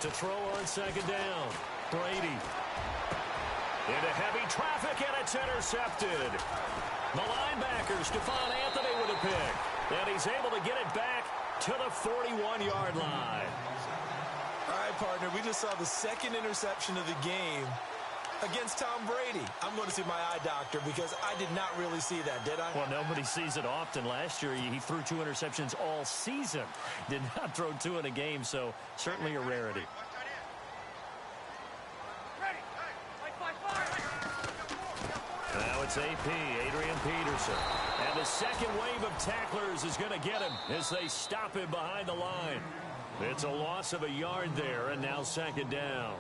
To throw on second down. Brady. Into heavy traffic, and it's intercepted. The linebacker, Stephon Anthony, with a pick. And he's able to get it back to the 41-yard line. All right, partner, we just saw the second interception of the game against Tom Brady. I'm going to see my eye doctor because I did not really see that, did I? Well, nobody sees it often. Last year, he threw 2 interceptions all season. Did not throw 2 in a game, so certainly a rarity. Now it's AP, Adrian Peterson. And the second wave of tacklers is going to get him as they stop him behind the line. It's a loss of a yard there, and now second down.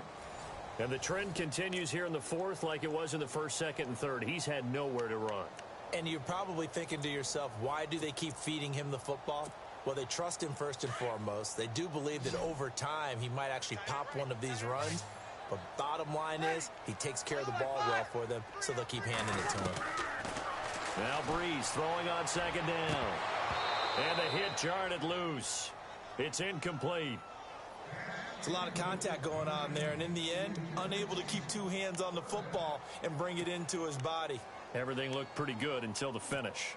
And the trend continues here in the fourth like it was in the first, second, and third. He's had nowhere to run. And you're probably thinking to yourself, why do they keep feeding him the football? Well, they trust him first and foremost. They do believe that over time he might actually pop one of these runs. But bottom line is, he takes care of the ball well for them, so they'll keep handing it to him. Now Breeze throwing on second down. And the hit jarred it loose. It's incomplete. It's a lot of contact going on there, and in the end, unable to keep 2 hands on the football and bring it into his body. Everything looked pretty good until the finish.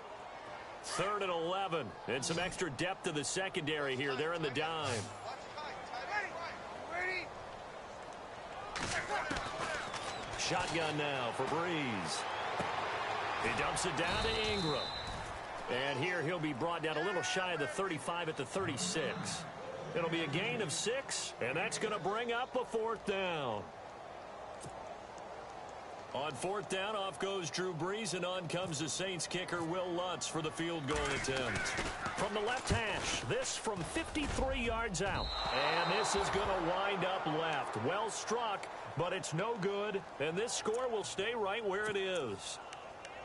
3rd and 11. And some extra depth to the secondary here. They're in the dime. Shotgun now for Breeze. He dumps it down to Ingram. And here he'll be brought down a little shy of the 35 at the 36. It'll be a gain of 6, and that's going to bring up a 4th down. On 4th down, off goes Drew Brees, and on comes the Saints kicker Will Lutz for the field goal attempt. From the left hash, this from 53 yards out. And this is going to wind up left. Well struck, but it's no good, and this score will stay right where it is.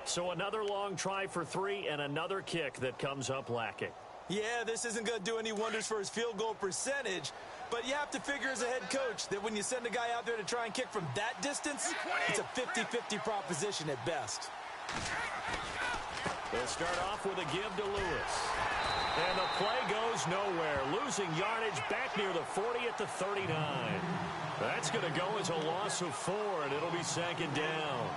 So another long try for 3 and another kick that comes up lacking. Yeah, this isn't going to do any wonders for his field goal percentage, but you have to figure as a head coach that when you send a guy out there to try and kick from that distance, it's a 50-50 proposition at best. They'll start off with a give to Lewis. And the play goes nowhere, losing yardage back near the 40 at the 39. That's going to go as a loss of 4, and it'll be second down.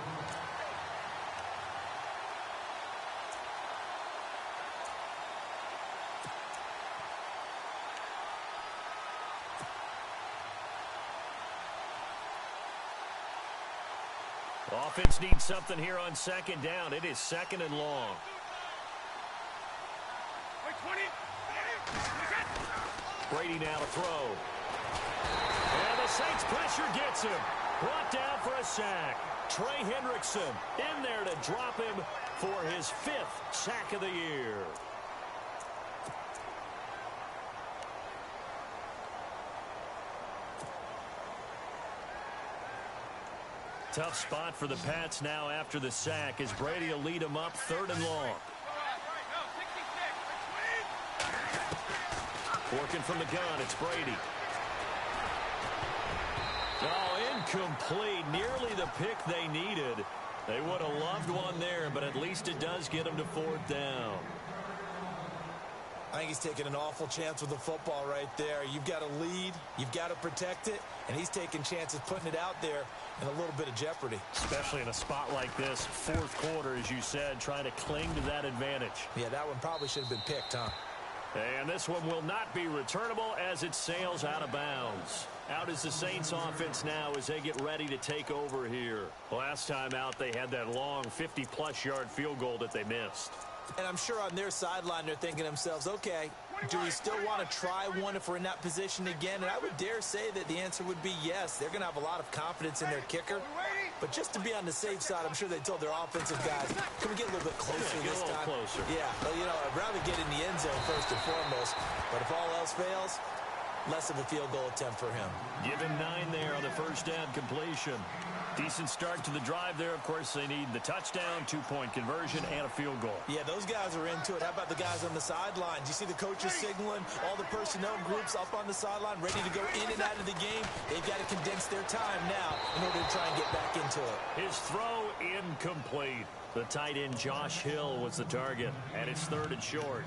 Offense needs something here on second down. It is 2nd and long. Brady now to throw. And the Saints pressure gets him. Brought down for a sack. Trey Hendrickson in there to drop him for his 5th sack of the year. Tough spot for the Pats now after the sack as Brady will lead them up 3rd and long. Working from the gun, it's Brady. Oh, incomplete. Nearly the pick they needed. They would have loved one there, but at least it does get them to 4th down. I think he's taking an awful chance with the football right there. You've got to lead, you've got to protect it, and he's taking chances putting it out there in a little bit of jeopardy. Especially in a spot like this, 4th quarter, as you said, trying to cling to that advantage. Yeah, that one probably should have been picked, huh? And this one will not be returnable as it sails out of bounds. Out is the Saints offense now as they get ready to take over here. Last time out, they had that long 50-plus yard field goal that they missed. And I'm sure on their sideline they're thinking to themselves, okay, do we still want to try one if we're in that position again? And I would dare say that the answer would be yes. They're going to have a lot of confidence in their kicker. But just to be on the safe side, I'm sure they told their offensive guys, can we get a little bit closer this time? Closer. Yeah, well, you know, I'd rather get in the end zone first and foremost. But if all else fails, less of a field goal attempt for him. Give him 9 there on the first down completion. Decent start to the drive there. Of course, they need the touchdown, 2-point conversion, and a field goal. Yeah, those guys are into it. How about the guys on the sidelines? You see the coaches signaling, all the personnel groups up on the sideline, ready to go in and out of the game. They've got to condense their time now in order to try and get back into it. His throw incomplete. The tight end Josh Hill was the target, and it's 3rd and short.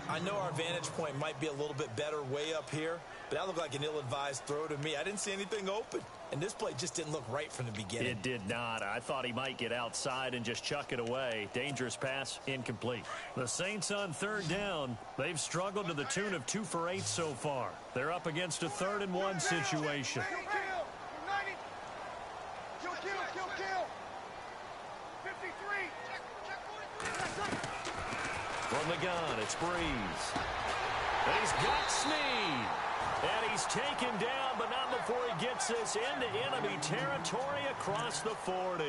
I know our vantage point might be a little bit better way up here, But that looked like an ill-advised throw to me. I didn't see anything open. And this play just didn't look right from the beginning. It did not. I thought he might get outside and just chuck it away. Dangerous pass, incomplete. The Saints on third down. They've struggled to the tune of 2 for 8 so far. They're up against a 3rd and 1 situation. From the gun, it's Breeze. He's got Snead. And he's taken down, but not before he gets this into enemy territory across the 40.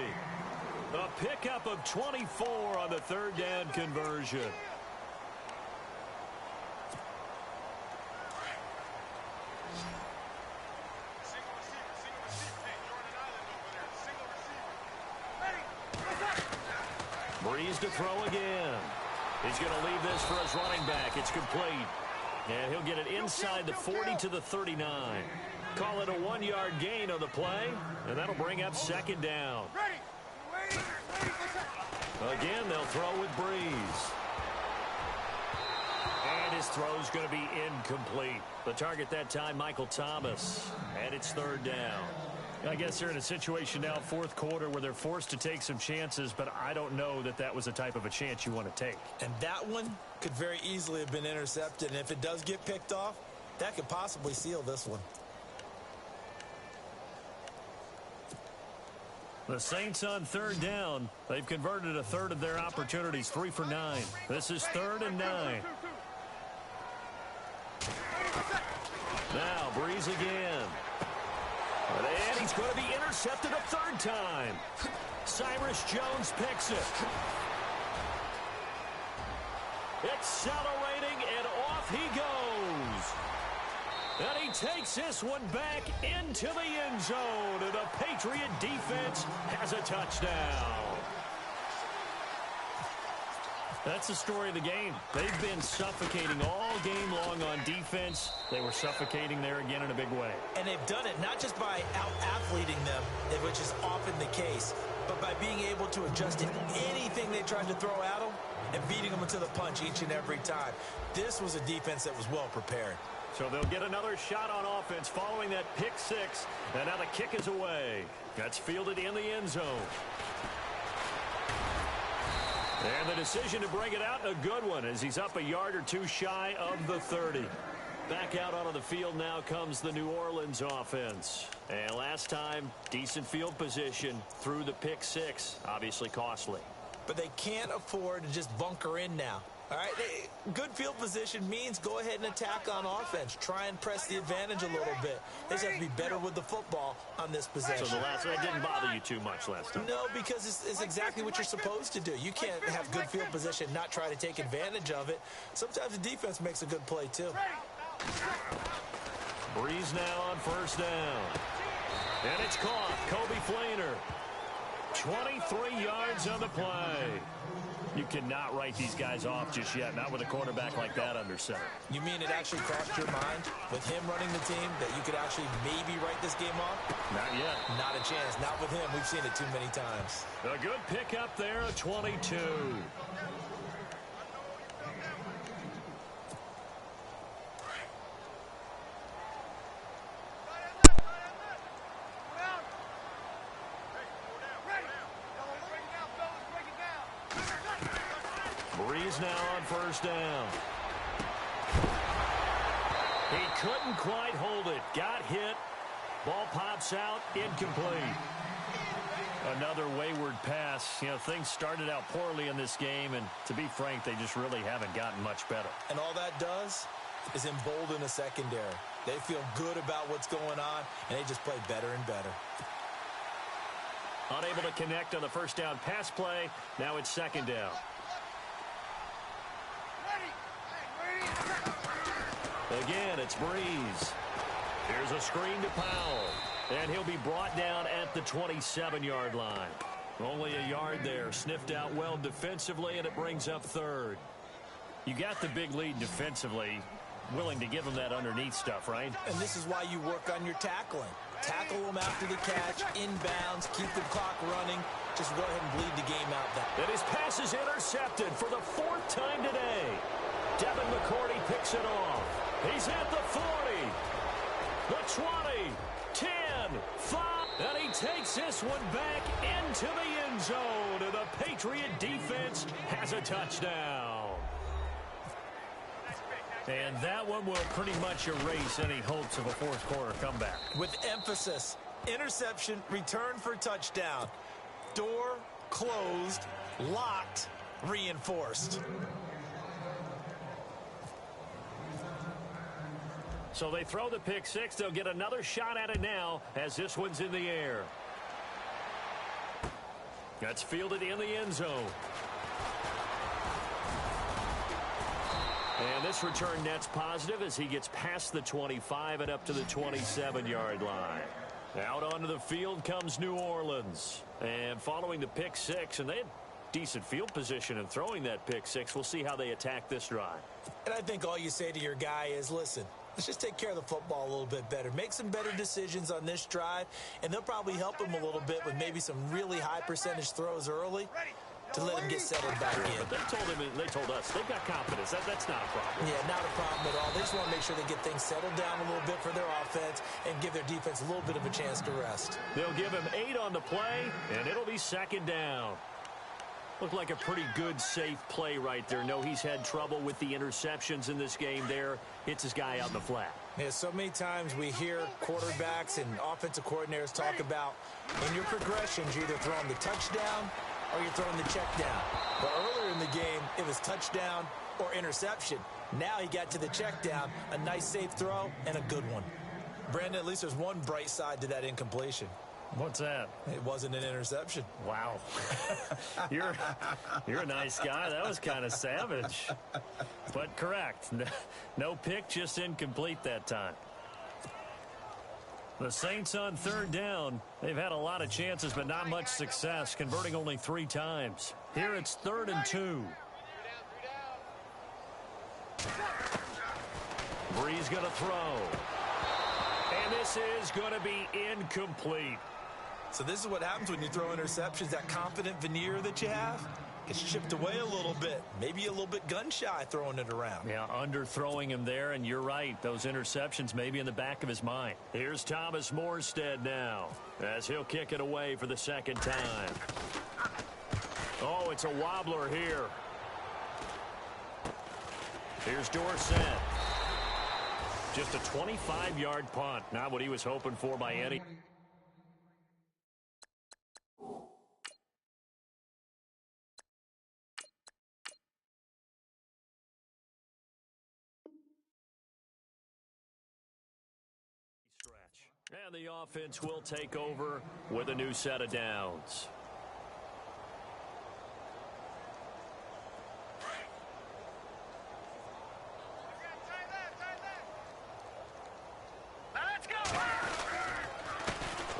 A pickup of 24 on the 3rd down conversion. Breeze to throw again. He's going to leave this for his running back. It's complete. And he'll get it inside the 40 to the 39. Call it a 1-yard gain on the play, and that'll bring up 2nd down. Again, they'll throw with Breeze. And his throw's going to be incomplete. The target that time, Michael Thomas. And it's 3rd down. I guess they're in a situation now, 4th quarter, where they're forced to take some chances, but I don't know that that was the type of a chance you want to take. And that one could very easily have been intercepted, and if it does get picked off, that could possibly seal this one. The Saints on 3rd down. They've converted a 1/3 of their opportunities, 3 for 9. This is 3rd and 9. Now, Breeze again. And he's going to be intercepted a 3rd time. Cyrus Jones picks it. Accelerating, and off he goes. And he takes this one back into the end zone. And the Patriot defense has a touchdown. That's the story of the game. They've been suffocating all game long on defense. They were suffocating there again in a big way. And they've done it not just by out-athleting them, which is often the case, but by being able to adjust to anything they tried to throw at them and beating them into the punch each and every time. This was a defense that was well prepared. So they'll get another shot on offense following that pick 6. And now the kick is away. That's fielded in the end zone. And the decision to bring it out, a good one, as he's up a yard or 2 shy of the 30. Back out onto the field now comes the New Orleans offense. And last time, decent field position through the pick 6. Obviously costly. But they can't afford to just bunker in now. All right, good field position means go ahead and attack on offense. Try and press the advantage a little bit. They just have to be better with the football on this possession. So the last one didn't bother you too much last time? No, because it's exactly what you're supposed to do. You can't have good field position and not try to take advantage of it. Sometimes the defense makes a good play, too. Breeze now on 1st down. And it's caught. Kobe Flainer. 23 yards on the play. You cannot write these guys off just yet, not with a quarterback like that under center. You mean it actually crossed your mind with him running the team that you could actually maybe write this game off? Not yet. Not a chance. Not with him. We've seen it too many times. A good pickup there, a 22. Breeze now on 1st down. He couldn't quite hold it. Got hit. Ball pops out. Incomplete. Another wayward pass. You know, things started out poorly in this game, and to be frank, they just really haven't gotten much better. And all that does is embolden a secondary. They feel good about what's going on, and they just play better and better. Unable to connect on the 1st down pass play. Now it's 2nd down. Again, it's Breeze. Here's a screen to Powell. And he'll be brought down at the 27-yard line. Only a yard there. Sniffed out well defensively, and it brings up 3rd. You got the big lead defensively. Willing to give them that underneath stuff, right? And this is why you work on your tackling. Tackle them after the catch, inbounds, keep the clock running. Just go ahead and bleed the game out. And his pass is intercepted for the 4th time today. Devin McCourty picks it off. He's at the 40. the 20, 10, 5, and he takes this one back into the end zone, and the Patriot defense has a touchdown. And that one will pretty much erase any hopes of a fourth quarter comeback. With emphasis, interception, return for touchdown. Door closed, locked, reinforced. So they throw the pick six. They'll get another shot at it now as this one's in the air. That's fielded in the end zone. And this return net's positive as he gets past the 25 and up to the 27-yard line. Out onto the field comes New Orleans. And following the pick six, and they had decent field position in throwing that pick six. We'll see how they attack this drive. And I think all you say to your guy is, listen, let's just take care of the football a little bit better. Make some better decisions on this drive, and they'll probably help him a little bit with maybe some really high percentage throws early to let him get settled back in. But they told us they've got confidence. That's not a problem. Yeah, not a problem at all. They just want to make sure they get things settled down a little bit for their offense and give their defense a little bit of a chance to rest. They'll give him 8 on the play, and it'll be second down. Looked like a pretty good, safe play right there. No, he's had trouble with the interceptions in this game there. Hits his guy out in the flat. Yeah, so many times we hear quarterbacks and offensive coordinators talk about in your progressions, you're either throwing the touchdown or you're throwing the check down. But earlier in the game, it was touchdown or interception. Now he got to the check down, a nice safe throw, and a good one. Brandon, at least there's one bright side to that incompletion. What's that? It wasn't an interception. Wow. You're a nice guy. That was kind of savage. But correct. No pick, just incomplete that time. The Saints on third down. They've had a lot of chances, but not much success, converting only 3 times. Here it's 3rd and 2. Bree's going to throw. And this is going to be incomplete. So this is what happens when you throw interceptions. That confident veneer that you have gets chipped away a little bit. Maybe a little bit gun-shy throwing it around. Yeah, underthrowing him there, and you're right. Those interceptions may be in the back of his mind. Here's Thomas Morstead now as he'll kick it away for the second time. Oh, it's a wobbler here. Here's Dorsett. Just a 25-yard punt. Not what he was hoping for by any. And the offense will take over with a new set of downs.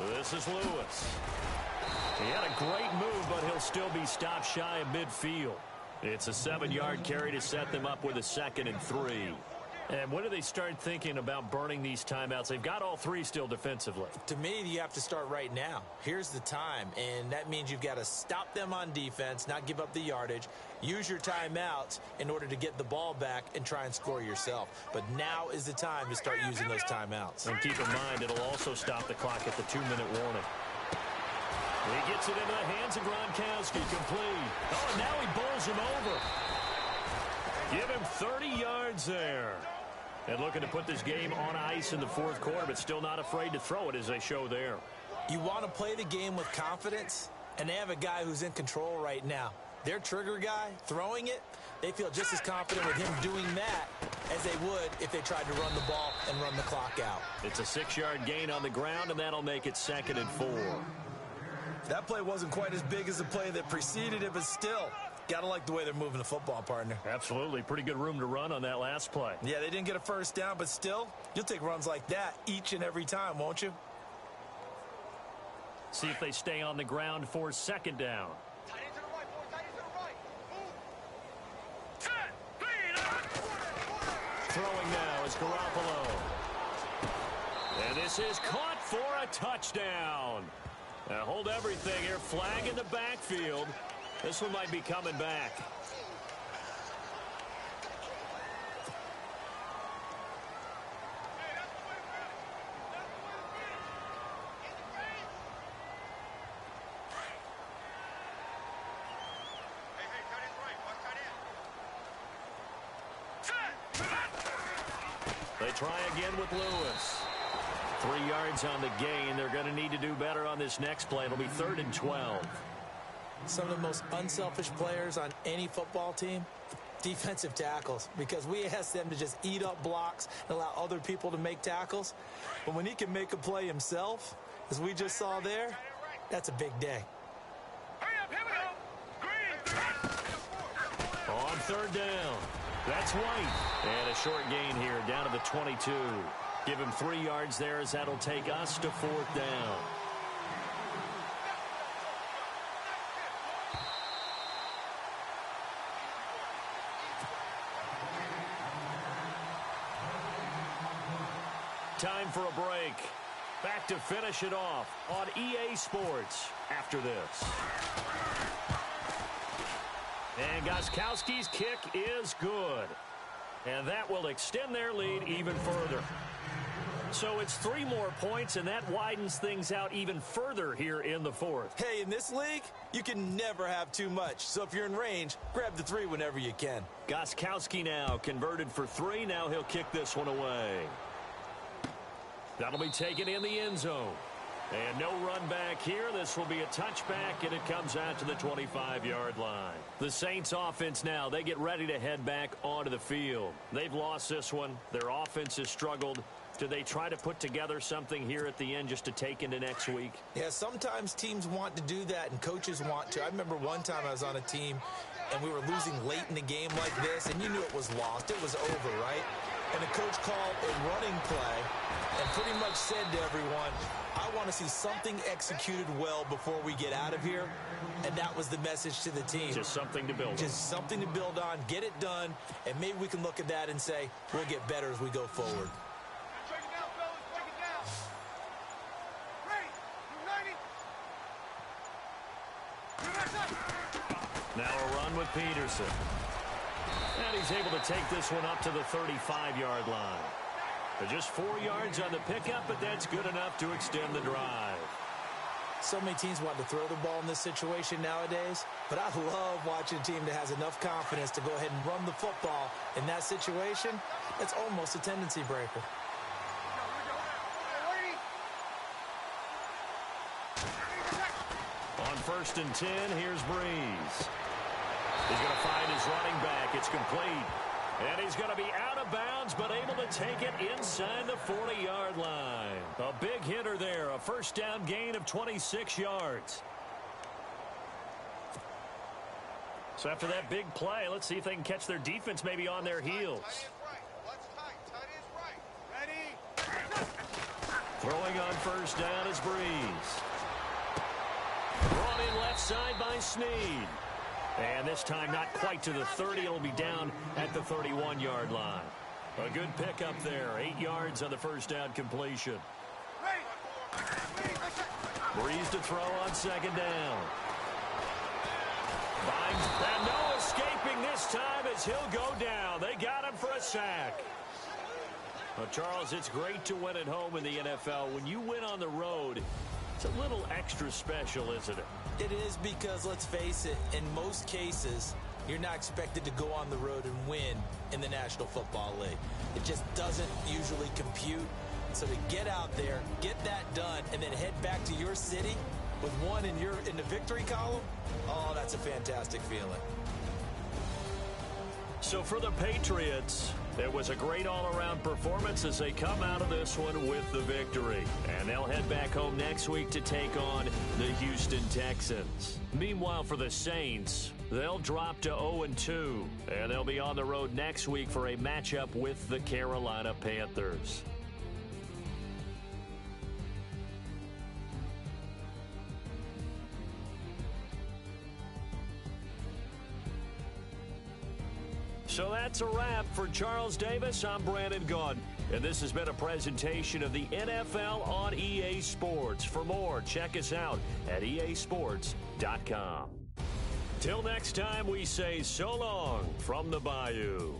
This is Lewis. He had a great move, but he'll still be stopped shy of midfield. It's a 7-yard carry to set them up with a 2nd and 3. And when do they start thinking about burning these timeouts? They've got all 3 still defensively. To me, you have to start right now. Here's the time, and that means you've got to stop them on defense, not give up the yardage, use your timeouts in order to get the ball back and try and score yourself. But now is the time to start using those timeouts. And keep in mind, it'll also stop the clock at the 2-minute warning. He gets it into the hands of Gronkowski, complete. Oh, and now he bowls him over. Give him 30 yards there. And looking to put this game on ice in the 4th quarter, but still not afraid to throw it as they show there. You want to play the game with confidence, and they have a guy who's in control right now. Their trigger guy, throwing it, they feel just as confident with him doing that as they would if they tried to run the ball and run the clock out. It's a 6-yard gain on the ground, and that'll make it 2nd and 4. That play wasn't quite as big as the play that preceded it, but still, got to like the way they're moving the football, partner. Absolutely. Pretty good room to run on that last play. Yeah, they didn't get a first down, but still, you'll take runs like that each and every time, won't you? See if they stay on the ground for 2nd down. Throwing now is Garoppolo. And this is caught for a touchdown. Now hold everything here. Flag in the backfield. This one might be coming back. They try again with Lewis. 3 yards on the gain. They're going to need to do better on this next play. It'll be 3rd and 12. Some of the most unselfish players on any football team, defensive tackles, because we ask them to just eat up blocks and allow other people to make tackles. But when he can make a play himself, as we just saw there, that's a big day. Hurry up, here we go. On 3rd down, that's White. And a short gain here down to the 22. Give him 3 yards there as that'll take us to 4th down. Time for a break. Back to finish it off on EA Sports after this. And Gostkowski's kick is good. And that will extend their lead even further. So it's 3 more points, and that widens things out even further here in the 4th. Hey, in this league, you can never have too much. So if you're in range, grab the 3 whenever you can. Gostkowski now converted for 3. Now he'll kick this one away. That'll be taken in the end zone. And no run back here. This will be a touchback, and it comes out to the 25-yard line. The Saints offense now, they get ready to head back onto the field. They've lost this one. Their offense has struggled. Do they try to put together something here at the end just to take into next week? Yeah, sometimes teams want to do that, and coaches want to. I remember one time I was on a team, and we were losing late in the game like this, and you knew it was lost. It was over, right? And the coach called a running play and pretty much said to everyone, I want to see something executed well before we get out of here. And that was the message to the team. Just something to build on. Just something to build on, get it done, and maybe we can look at that and say, we'll get better as we go forward. Break it down, fellas. Break it down. Ready. You ready? Now a run with Peterson. And he's able to take this one up to the 35-yard line. Just 4 yards on the pickup, but that's good enough to extend the drive. So many teams want to throw the ball in this situation nowadays, but I love watching a team that has enough confidence to go ahead and run the football in that situation. That's almost a tendency breaker. On 1st and 10, here's Breeze. He's going to find his running back. It's complete. And he's going to be out of bounds, but able to take it inside the 40-yard line. A big hitter there, a 1st down gain of 26 yards. So after that big play, let's see if they can catch their defense maybe on their heels. Throwing on 1st down is Breeze. Brought in left side by Snead. And this time not quite to the 30. It'll be down at the 31-yard line. A good pickup there. 8 yards on the 1st down completion. Breeze to throw on 2nd down. Finds, and no escaping this time as he'll go down. They got him for a sack. Well, Charles, it's great to win at home in the NFL. When you win on the road, it's a little extra special, isn't it? It is, because, let's face it, in most cases, you're not expected to go on the road and win in the National Football League. It just doesn't usually compute. So to get out there, get that done, and then head back to your city with one in the victory column, oh, that's a fantastic feeling. So for the Patriots, it was a great all-around performance as they come out of this one with the victory. And they'll head back home next week to take on the Houston Texans. Meanwhile, for the Saints, they'll drop to 0-2. And they'll be on the road next week for a matchup with the Carolina Panthers. So that's a wrap. For Charles Davis, I'm Brandon Gaudin. And this has been a presentation of the NFL on EA Sports. For more, check us out at easports.com. Till next time, we say so long from the Bayou.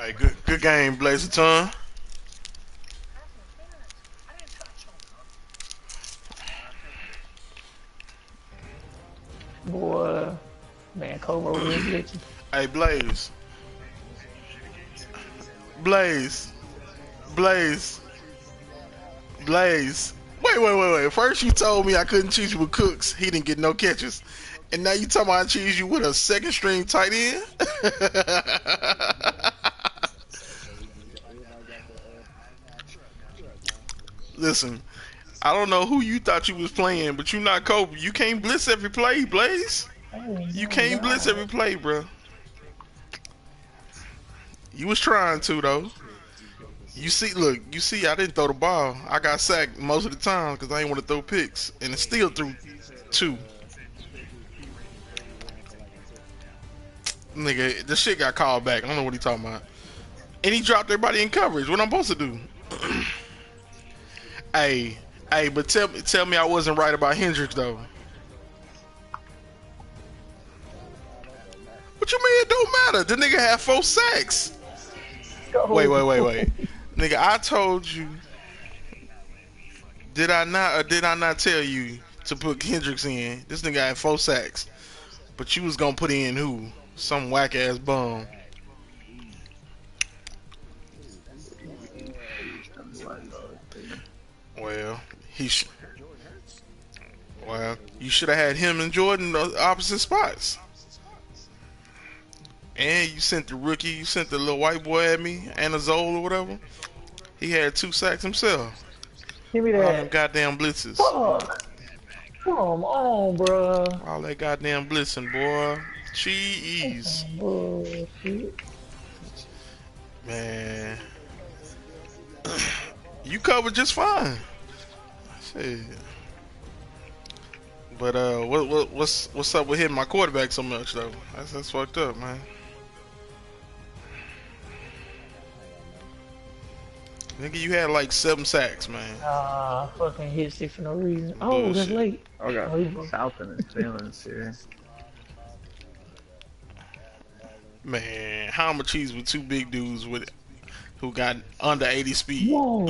Hey, good game, Blazer. Boy, man, Cobra over here glitching. Hey, Blaze, Blaze, Blaze. Wait. First you told me I couldn't choose you with Cooks. He didn't get no catches. And now you talking about I choose you with a second string tight end? Listen, I don't know who you thought you was playing, but you not Kobe. You can't blitz every play, Blaze. Oh You my can't blitz every god. play, bro. You was trying to, though. You see, I didn't throw the ball. I got sacked most of the time because I didn't want to throw picks, and it still threw 2. Nigga, the shit got called back. I don't know what he talking about. And he dropped everybody in coverage. What I'm supposed to do? Hey, but tell me I wasn't right about Hendricks, though. What you mean it don't matter? The nigga had 4 sacks. Go. Wait. Nigga, I told you. Did I not or did I not tell you to put Hendricks in? This nigga had 4 sacks. But you was gonna put in who? Some whack ass bum. Well, you should have had him and Jordan the opposite spots. And you sent the rookie, you sent the little white boy at me, Anazole or whatever. He had 2 sacks himself. Give me All them that. goddamn blitzes. Fuck. Come on, bruh. All that goddamn blitzing, boy. Cheese. Bullshit. Man. You covered just fine. Shit. But what's up with hitting my quarterback so much though? That's fucked up, man. Nigga, you had like 7 sacks, man. Fucking hit 6 for no reason. Oh, that's late. I got South in his feelings here. Man, how I'ma cheese with 2 big dudes with who got under 80 speed? Whoa.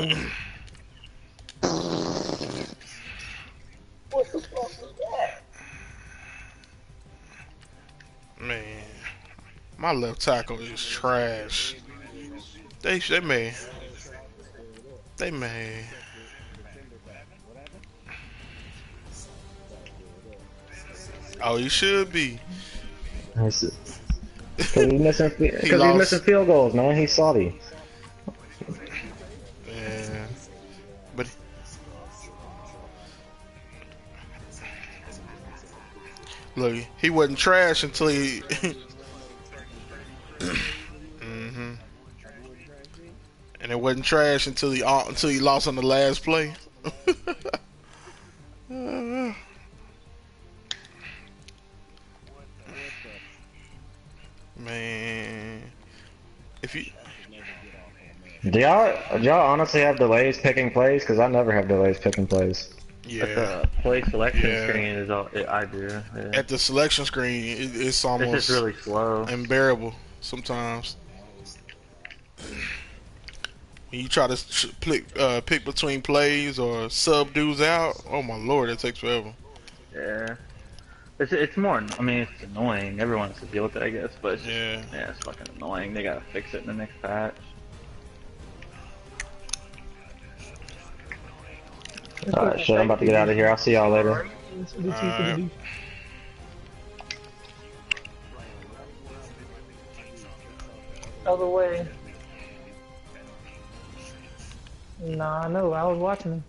What the fuck was that? Man, my left tackle is trash. They may. Oh, he should be. Because he's missing field goals, man. He's salty. Yeah, but look, he wasn't trash until he. And it wasn't trash until he lost on the last play. Man, if you Do y'all honestly have delays picking plays? Because I never have delays picking plays. yeah, At the play selection Yeah. screen is all I do. Yeah. at the selection screen, it's It's almost just really slow. unbearable sometimes. When you try to pick between plays or sub dudes out, oh my lord, that takes forever. Yeah. It's more. I mean, it's annoying. Everyone has to deal with it, I guess. But it's just, Yeah. yeah, it's fucking annoying. They gotta fix it in the next patch. Alright, shit, I'm about to get out of here. I'll see y'all later. Other way. Nah, I know. I was watching him.